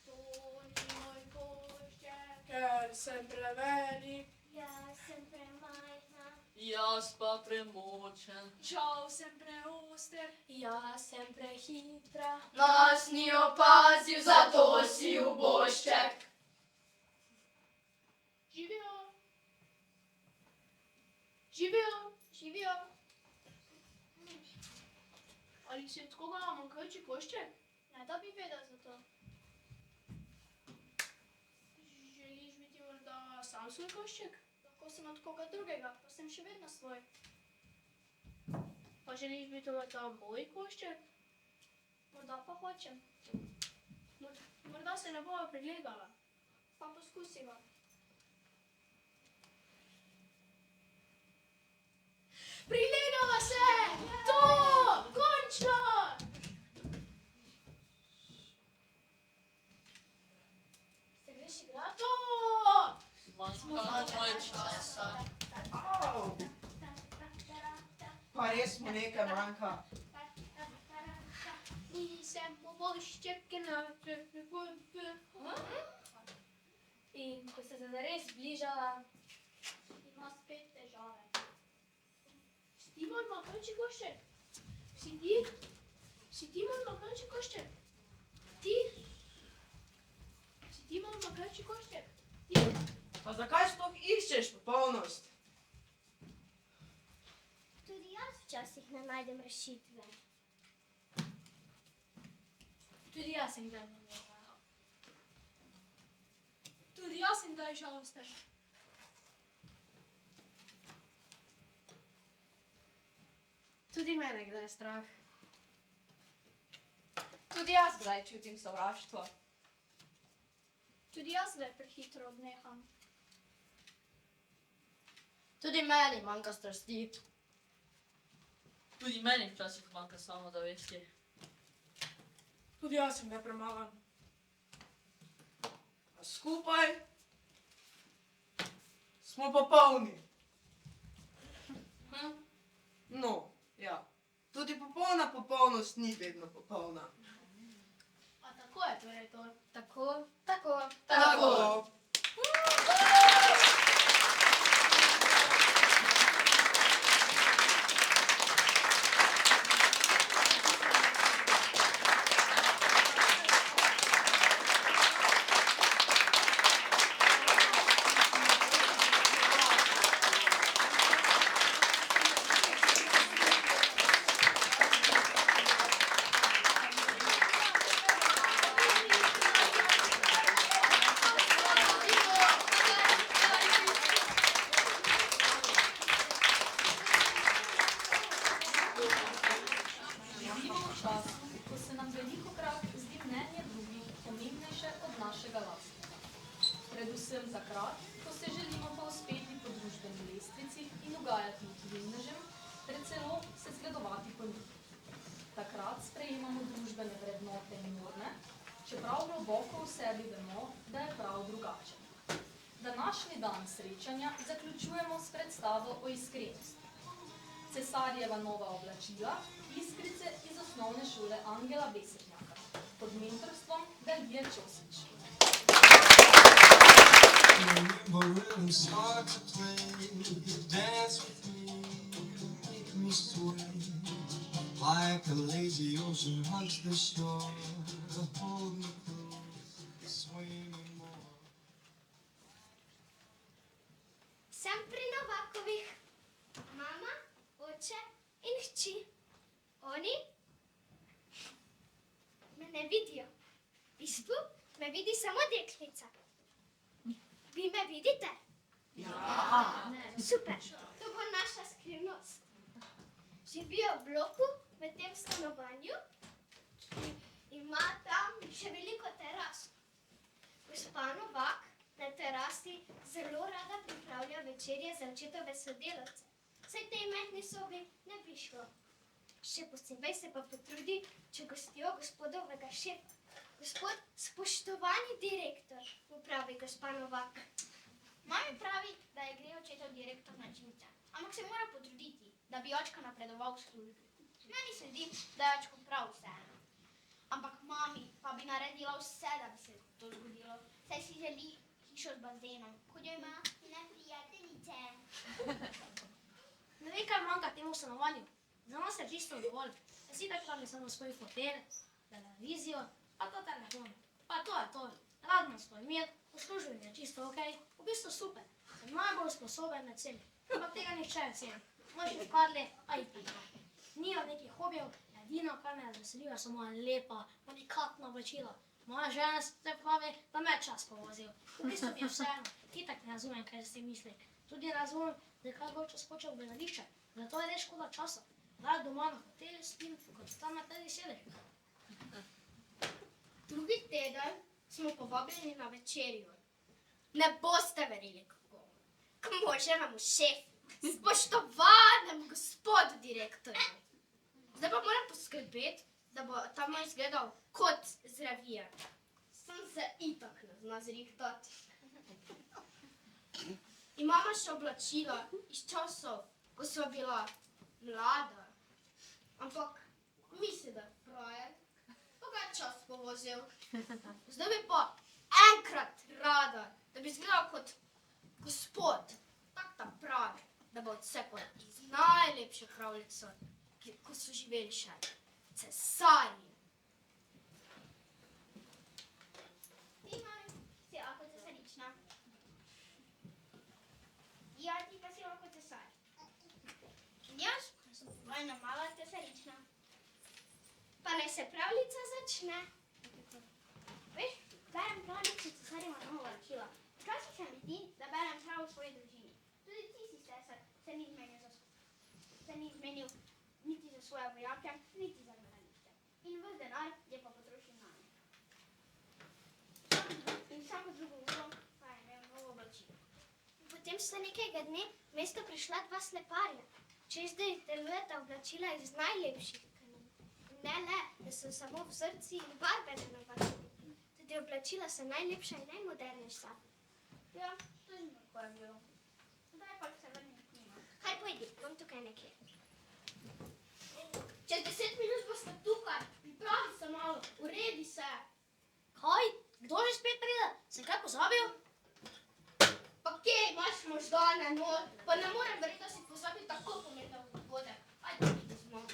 To ni moj košček, ker sem prevelik. Jaz sem premajhna. Jaz pa premočen. Žal sem preoster. Jaz sem prehitra. Nas ni opazil, zato si ubošček. Živijo. Živijo. Živijo. Ali si od koga manjkajoči košček? Ne, da bi vedel za to. Želiš biti morda sam svoj košček? Lahko sem od koga drugega, pa sem še vedno svoj. Pa želiš biti morda moj košček? Morda pa hočem. Morda se ne bova pregledala. Pa poskusimo. Pregledala se! To! Končno! Se greš igrati? To! Au. Pa res mu nekaj manjka. Nisem pobošček, In ko ste se zares zbližala, Ima spet težave. si ti moj manjkajoči košček? Si ti? Si ti moj manjkajoči košček? Ti? Si ti moj manjkajoči košček? Ti? Pa zakaj sploh iščeš popolnost? Tudi jaz včasih ne najdem rešitve. Tudi jaz sem kdaj manjkala. Tudi jaz sem kdaj žalosten. Tudi mene kdaj je strah. tudi jaz kdaj čutim sovraštvo. Tudi jaz zdaj prehitro odneham. Tudi meni manjka strasti. Tudi meni včasih manjka samozavesti. Tudi jaz sem nepremagan. A skupaj smo popolni. No, ja. Tudi popolna popolnost ni vedno popolna. A tako je torej to? Tako, tako. Tako. Živimo v času, ko se nam velikokrat zdi mnenje drugih pomembnejše od našega lastnega. Predvsem takrat, ko se želimo povzpeti po družbeni lestvici in ugajati vplivnežem, ter celo se zgledovati po njih. Takrat sprejemamo družbene vrednote in norme, čeprav globoko v sebi vemo, da je prav drugače. Današnji dan srečanja zaključujemo s predstavo o iskrenosti. Cesarjeva nova oblačila, iskrice iz osnovne šole Angela Besetnjaka, pod mentorstvom Dalije Čosić. When rhythm start to play, dance with me, make me sway. Like a lazy ocean hugs the shore, hold me close, sway me more. Sem pri Novakovih. Mama, oče in hči. Oni me ne vidijo. V bistvu me vidi samo deklica. Vi me vidite? Ja. Super, to bo naša skrivnost. Živijo v bloku v tem stanovanju in ima tam še veliko teras. Gospa Novak na terasi zelo rada pripravlja večerje za očetove sodelavce. Saj tej majhni sobi ne bi šlo. Še posebej se pa potrudi, če gostijo gospodovega šefa. Gospod, spoštovani direktor, mu pravi gospa Novak. Mami pravi, da je gre očetov direktor na živce, ampak se mora potruditi, da bi očka napredoval v službi. Meni se zdi, da je očku prav vseeno. Ampak mami pa bi naredila vse, da bi se to zgodilo. Saj si želi hišo z bazenom, kot jo ima njene prijateljice. Ne vem, kaj manjka temu stanovanju. Za nas je čisto dovolj. Vsi tako tam je samo svoj hotel, televizijo, pa to telefon. Pa to je to. Radno svoj mir, v službi je čisto okej. V bistvu super. Sem najbolj sposoben med vsemi. Ampak tega nihče ne ceni. Moji špadli, a i pika. Nijo nekih hobijev, edino, kar me razveseljiva, so moja lepa, unikatna oblačila. Moja žena se pravi, da me je čas povozil. V bistvu mi je vseeno. Itak ne razumem, kaj si misli. Tudi ne razumem, zakaj goče skočil v gledališče. Zato je res škoda časa. Rad doma na hotelu spim, kot tam na tedi sedež. Drugi teden smo povabljeni na večerjo. Ne boste verjeli kako. K možnemu šefu, spoštovanemu gospodu direktorju. Zdaj pa moram poskrbeti, da bo ta moj izgledal kot zdravijan. Sem se itak ne zna zrihtati. Imamo še oblačila iz časov, ko sva bila mlada. Ampak misli, da je frajer, pa ga je čas povozil. Zdaj bi pa enkrat rada, da bi izgledal kot gospod, tak ta pravi, da bo odsekal iz najlepše pravljice, ko so živeli še cesarji. Ti, mami, si lahko cesarična. Ja, ti pa si lahko cesar. Jaz pa sem vojna mala cesarična. Pa naj se pravljica začne. Veš, berem pravljice cesarjeva nova oblačila. Včasih se mi zdi, da berem prav v svoji družini. Tudi ti si cesar, se ni zmenil niti za svoje vojake, niti za gledališče. In ves denar je pa potrošil name. In vse samo drugo uro, pa je imel novo oblačilo. Potem sta nekega dne mesto prišla dva sleparja. Čez da jih delujeta oblačila iz najlepših tkanin. Ne le, da so samo vzorci in barve navadili. Tudi oblačila so najlepša in najmodernejša. Ja, to je tako je bilo. Zdaj pa se vrnim k njima. Kaj pojdi, bom tukaj nekje. Čez 10 minut boste tukaj. Pripravi se malo, uredi se. Kaj? Kdo že spet pride? Sem kaj pozabil? Pa kje imaš možgane, no? Pa ne morem verjeti, da si pozabil tako pomembne vode. Ajde, pidi z mano.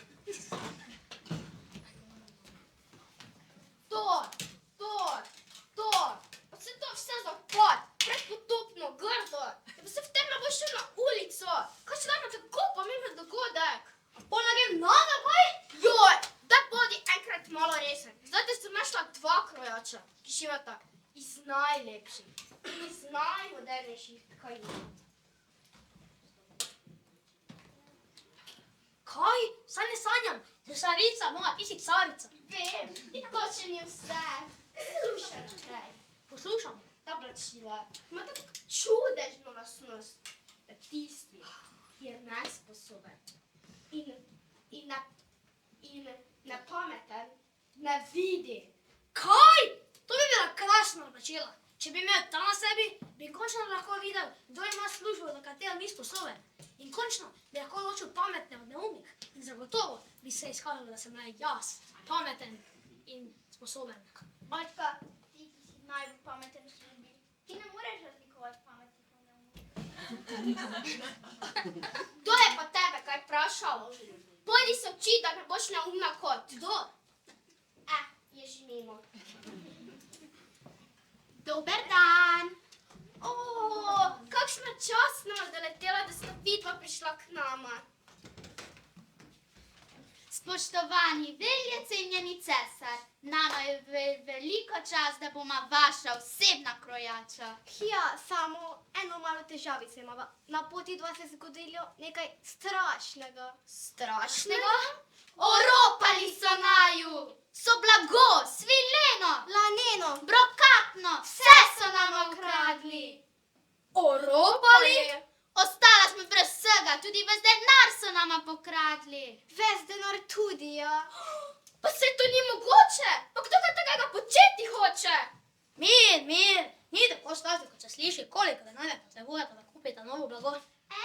To. Pa se to vse zapad, predpotopno, grdo. Da pa se v tem ne boš šel na ulico. Kaj se dajmo tako pomemben dogodek? Pol naredim noga, kaj? Joj, da bodi enkrat malo resen. Zdaj te sem našla dva krojača, ki šivata iz najlepših, iz najmodernejših tkanin. Kaj? Saj ne sanjam. Cesarica, moja, ti si carica. Vem, in to še ni vse. Slušaj naprej. Poslušam. Ta oblačila ima tako čudežno lastnost, da tisti, ki je nesposoben in nepameten, ne vidi. Kaj? To bi bila krasna oblačila. Če bi imel ta na sebi, bi končno lahko videl, kdo ima službo, za katero ni sposoben. In končno bi lahko ločil pametne od neumnih. In zagotovo bi se izkazalo, da sem jaz pameten in sposoben. Mačka, ti, ki si najbolj pameten v službi, ti ne moreš razlikovati pametnih od neumnih. Kdo je pa tebe kaj vprašal? Pojdi se učiti, da ne boš neumna kot. Kdo? Je že mimo. Dober dan. Kakšna čast nama doletela, da sta vidva prišla k nama. Spoštovani, velje cenjeni cesar, nama je veliko čast, da bomo vaša osebna krojača. Ja, samo eno malo težavico imava. Na poti dva se je zgodilo nekaj strašnega. Strašnega? Oropali so naju, so blago, svileno, Laneno, brokatno, vse so nama ukradli. Oropali? Ostala smo brez vsega, tudi ves denar so nama pokradli. ves denar tudi, ja. Pa se to ni mogoče! Pa kdo ga takega početi hoče? Mir, ni tako strašno, kot se sliši, koliko denarja potrebujete, da kupite novo blago.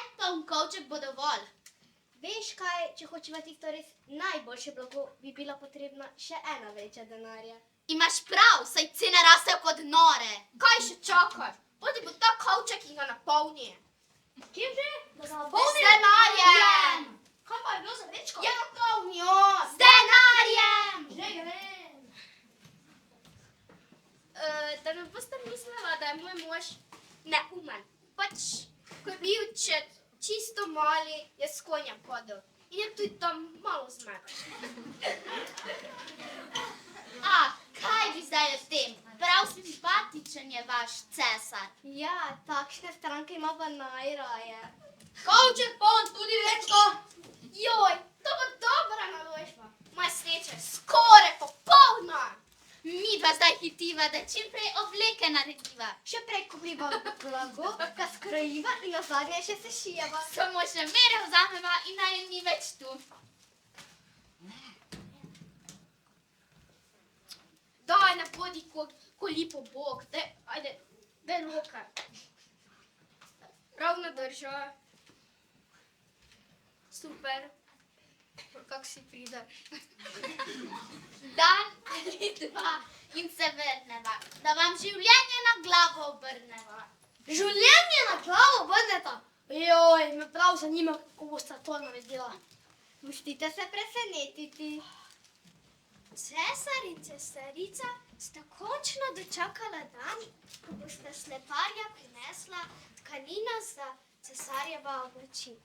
Eto, kovček bo dovolj. Veš kaj, če hočeva tisto res najboljše blago, bi bila potrebna še ena večja denarja. Imaš prav, saj cene rastejo kot nore. Kaj še čakaš? Pojdi po ta kovček in ga napolni. Kje že? Da se Z napolni? denarjem! Kaj pa je bilo za vrečko? Je napolnjo! Z denarjem! Že grem. Da ne boste mislila, da je moj mož neumen. Pač, ko je bil čisto mali, je s konjem hodil. In je tudi tam malo zmedel. Kaj bi zdaj o tem? Prav simpatičen je vaš cesar. Ja, takšne stranke ima pa najraje. Kovček poln, tudi vrečko. Joj, to bo dobra naložba. Moja sreča je skoraj popolna. Midva zdaj hitiva, da čim prej obleke narediva. Še prej kupiva blago, ga skrojiva in nazadnje še sešijeva. Samo še mere vzameva in naj ni več tu. Daj, ne bodi ko lipo bog. Ajde, daj roke. Ravno drža. Super. Kak si pride. Dan ali dva in se vrneva, da vam življenje na glavo obrneva. Življenje na glavo obrneta. Joj, me prav zanima, kako boste to naredila. Pustite se presenetiti. Cesar in cesarica sta končno dočakala dan, ko bosta sleparja prinesla tkanina za cesarjeva oblačila.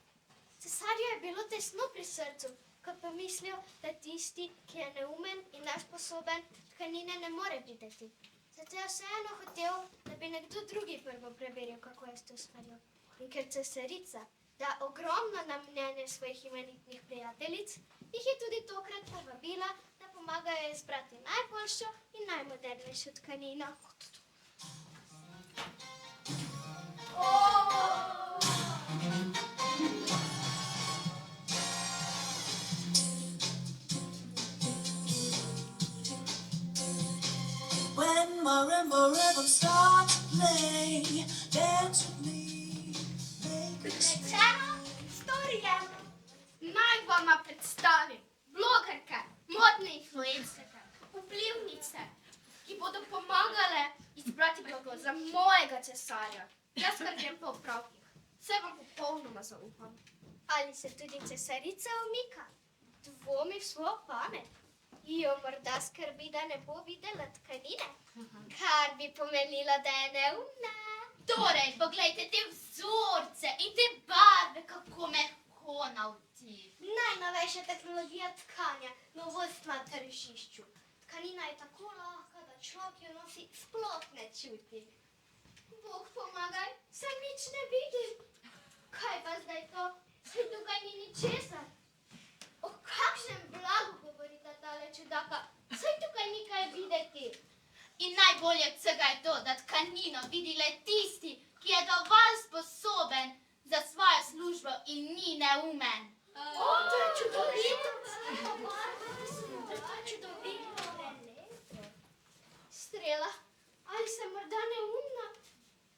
Cesarju je bilo tesno pri srcu, ko pa mislil, da tisti, ki je neumen in nesposoben, tkanine ne more videti. Zato je vseeno hotel, da bi nekdo drugi prvo preveril, kako je s to stvarjo. In ker cesarica da ogromno na mnenje svojih imenitnih prijateljic, jih je tudi tokrat povabila, da pomagajo izbrati najboljšo in najmodernejšo tkanino. When marimba rhythms start to play, dance with me, make a Rečeno, storjeno. Naj vama predstavim blogerke, modne influencerke, vplivnice, ki bodo pomagale izbrati blago za mojega cesarja. Jaz skrbim po opravkih. Vse vam popolnoma zaupam. Ali se tudi cesarica umika? Dvomi v svojo pamet? Jo morda skrbi, da ne bo videla tkanine? Kar bi pomenilo, da je neumna. Torej, poglejte te vzorce in te barve, kako mehko navti. Najnovejša tehnologija tkanja, novost na tržišču. Tkanina je tako lahka, da človek jo nosi sploh ne čuti. Bog pomagaj, saj nič ne vidim. Kaj pa zdaj to? Saj tukaj ni ničesar. O kakšnem blagu govorita tale čudaka? Saj tukaj ni kaj videti. In najbolje od vsega je to, da tkanino vidi le tisti, ki je dovolj sposoben za svojo službo in ni neumen. O, to je čudovito. To je čudovito. Strela, ali sem morda neumna?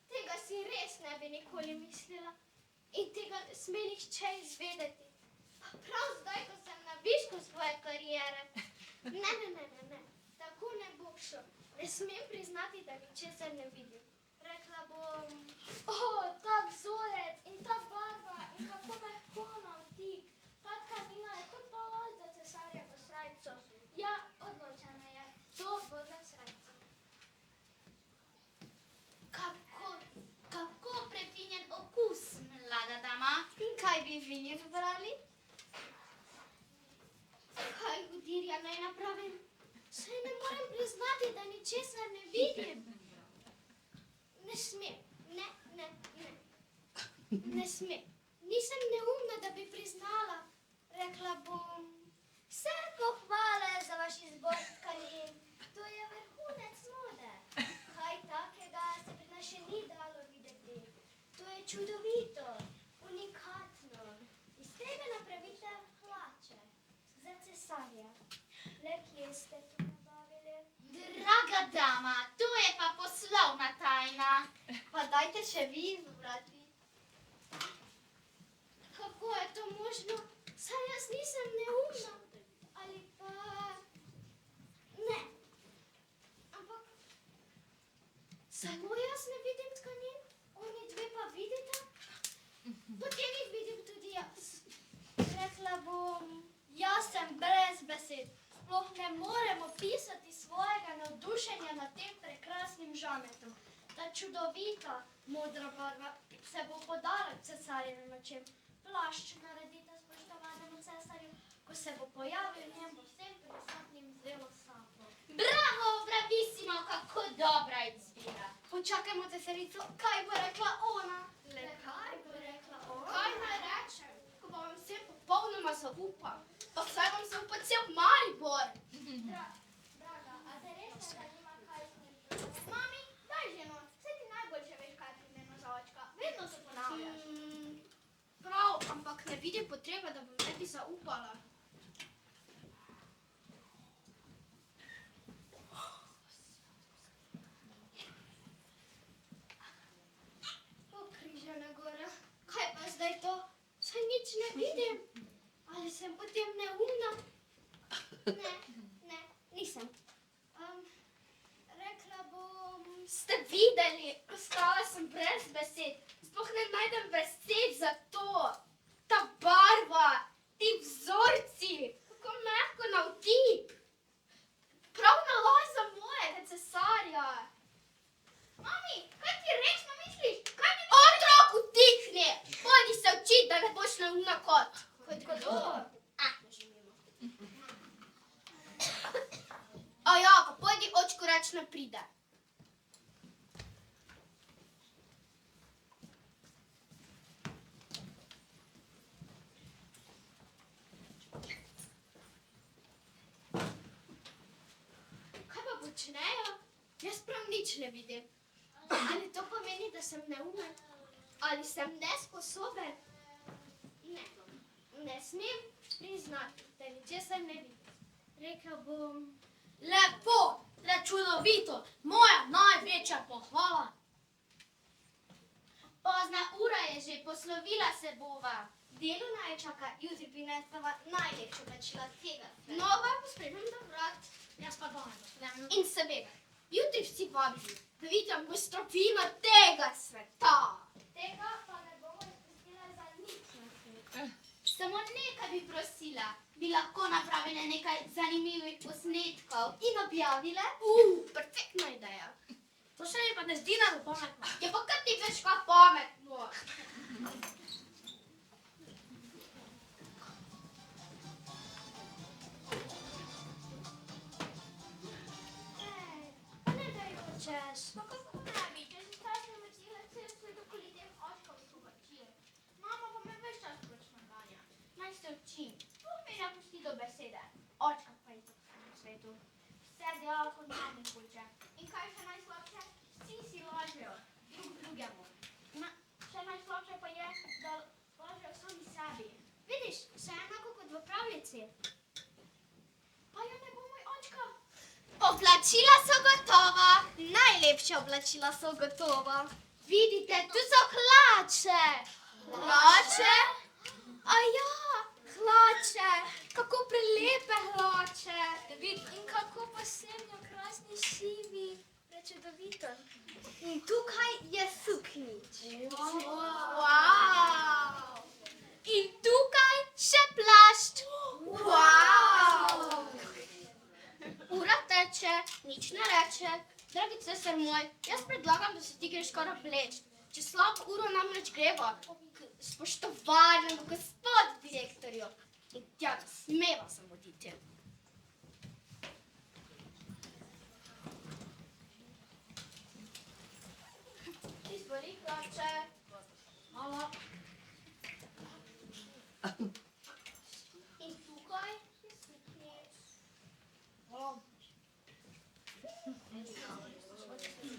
Tega si res ne bi nikoli mislila. In tega ne sme nihče izvedeti. Pa prav zdaj, ko sem na višku svoje kariere. Ne. Tako ne bo šlo. Ne smem priznati, da ničesar ne vidim. Rekla bom, ta vzorec in ta barva in kako mehko navtik. Ta tkanina je kot dovolj za cesarjevo srajco. Ja, odločena je. To bo za srajco. Kako prefinjen okus, mlada dama. In kaj bi vi izbrali? Kaj hudirja naj napravim? Saj ne morem priznati, da ničesar ne vidim. Ne smem, ne. Ne smem. Nisem neumna, da bi priznala. Rekla bom, vse pohvale za vaš izbor tkanin. To je vrhunec mode. Kaj takega se pri nas še ni dalo videti. To je čudovito, unikatno. Iz tega napravite hlače za cesarja. Le kje ste to nabavili? Draga dama, to je pa poslovna tajna. Pa dajte še vi izbrati. Kako je to možno? Saj jaz nisem neumna. Ali pa... Ne. Ampak... Samo jaz ne vidim tkanin, oni dve pa vidita. Potem jih vidim tudi jaz. Rekla bom, jaz sem brez besed. Sploh ne morem opisati svojega navdušenja nad tem prekrasnim žametom. Ta čudovita modra barva se bo podala cesarjevim očem. Plašč naredite spoštovanemu cesarju, ko se bo pojavil v njem bo vsem prisotnim zelo sapo. Bravo, bravissimo, kako dobra izbira. Počakajmo cesarico, kaj bo rekla ona? Le kaj bo rekla ona? Kaj naj rečem, ko pa vam vsem popolnoma zaupam? Pa vsaj vam zaupa cel Maribor. Draga, a te res ne zanima, kaj s njim? Mami, daj ženo, saj ti najboljše veš, kaj je primerno za očka. Vedno se ponavljaš. Prav, ampak ne vidim potrebe, da bom tebi zaupala. Križana gora, kaj pa zdaj to? Saj nič ne vidim. Ali sem potem neumna? Ne, nisem. Rekla bom... Ste videli? Ostala sem brez besed. Sploh ne najdem besed za to. Ta barva, ti vzorci, kako mehko navtip. Prav naloj za mojega cesarja. Mami, kaj ti resno misliš? Otrok, utihni! Pojdi se učit, da ne boš neumna kot. Kdo? A ja, pa pojdi očku reč, ne pride. Kaj pa počnejo? Jaz prav nič ne vidim. Ali to pomeni, da sem neumen? Ali sem nesposoben? Ne. Ne smem priznati, da ničesar ne vidim. Rekel bom... Lepo, čudovito, moja največja pohvala. Pozna ura je že, poslovila se bova. Delo naj čaka, jutri prinesava najlepše oblačila tega. No, vam pospremim do vrat. Jaz pa doma pospremim. In seveda, jutri vsi vabili, da vidim mojstrovino tega sveta. Tega pa ne bomo izpustila za nič na svetu. Samo nekaj bi prosila, bi lahko napravile nekaj zanimivih posnetkov in objavile? Perfektna ideja. To se mi pa ne zdi najbolj pametno. Ja, pa kaj ti veš, kaj pametno? Ne da jo češ. Pa kako ne bi, če si strašno mrčila, cel svet okoli tem očkom so vrčili. Mama pa me ves čas proč naganja. Naj se učim. Tu mi ne pusti do besede. Očka pa je tako na svetu. Vse dela kot mami hoče. In kaj še najslabše? Vsi si lažejo drug drugemu. Še najslabše pa je, da lažejo sami sebi. Vidiš, vse enako kot v pravljici. Pa jo ne bo moj očka. Oblačila so gotova. Najlepša oblačila so gotova. Vidite, tu so hlače. Hlače? A ja, hlače. Kako prelepe hlače. In kako posebno krasni šivi. Prečudovito. In tukaj je suknič. Wow. In tukaj še plašč. Wow. Ura teče, nič ne reče. Dragi cesar moj, jaz predlagam, da se ti greš kar obleč. Če slabo uro namreč greva k spoštovanemu gospodu direktorju. In tja ne smeva samo oditi. Izbori hlače. Hvala. In tukaj je suknič. Hvala. In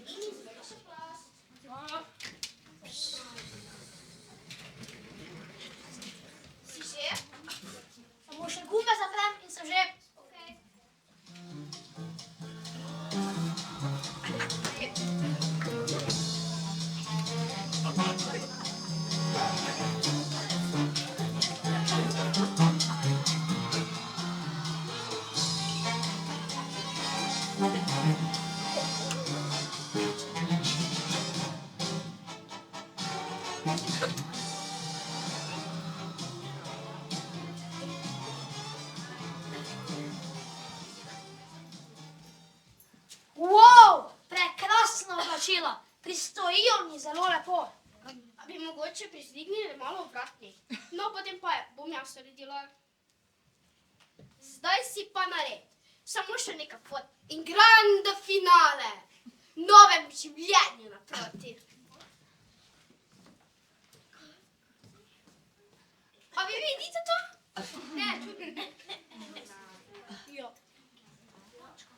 izbori še plast. Hvala. Si že? Samo še gume zaprem in sem že. Okej. Wow, prekrasna oblačila. Pristojijo mi zelo lepo. A bi mogoče prizdignili malo vratni? No, potem pa bom jaz naredila. Zdaj si pa nared. Samo še nekaj fot. In grande finale. Novem življenju naproti. A vi vidite to? Ne. Jo.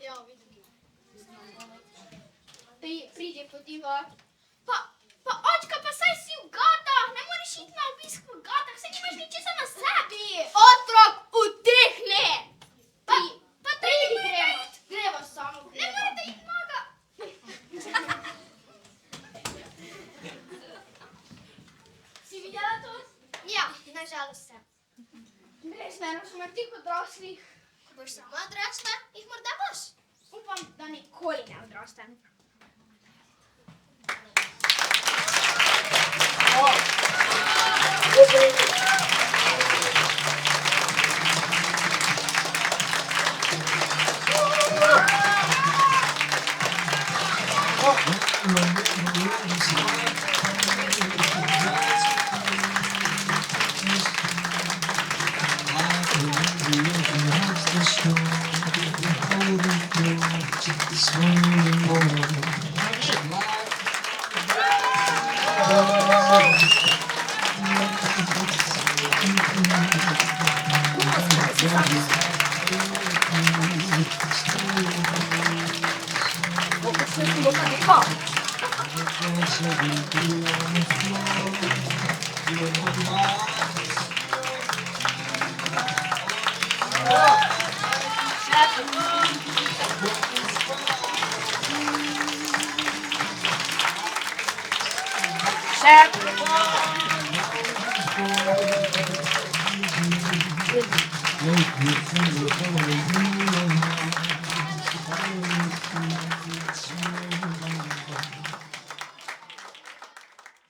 Ja, vidim. Pridi podiva. Pa očka, pa saj si v gatah. Ne moreš iti na obisk v gatah. Saj nimaš ničesar na sebi. Otrok, utihni. Pa pridi gremo. Gremo samo. Ne morete iti noga. Si videla to? Ja, nažalost sem. Res ne, smrti kot odraslih. Ko boš sama odrasla, jih morda boš. Upam, da nikoli ne odrastem. dance will be on the floor. You're my Chef! Make me feel the way you are.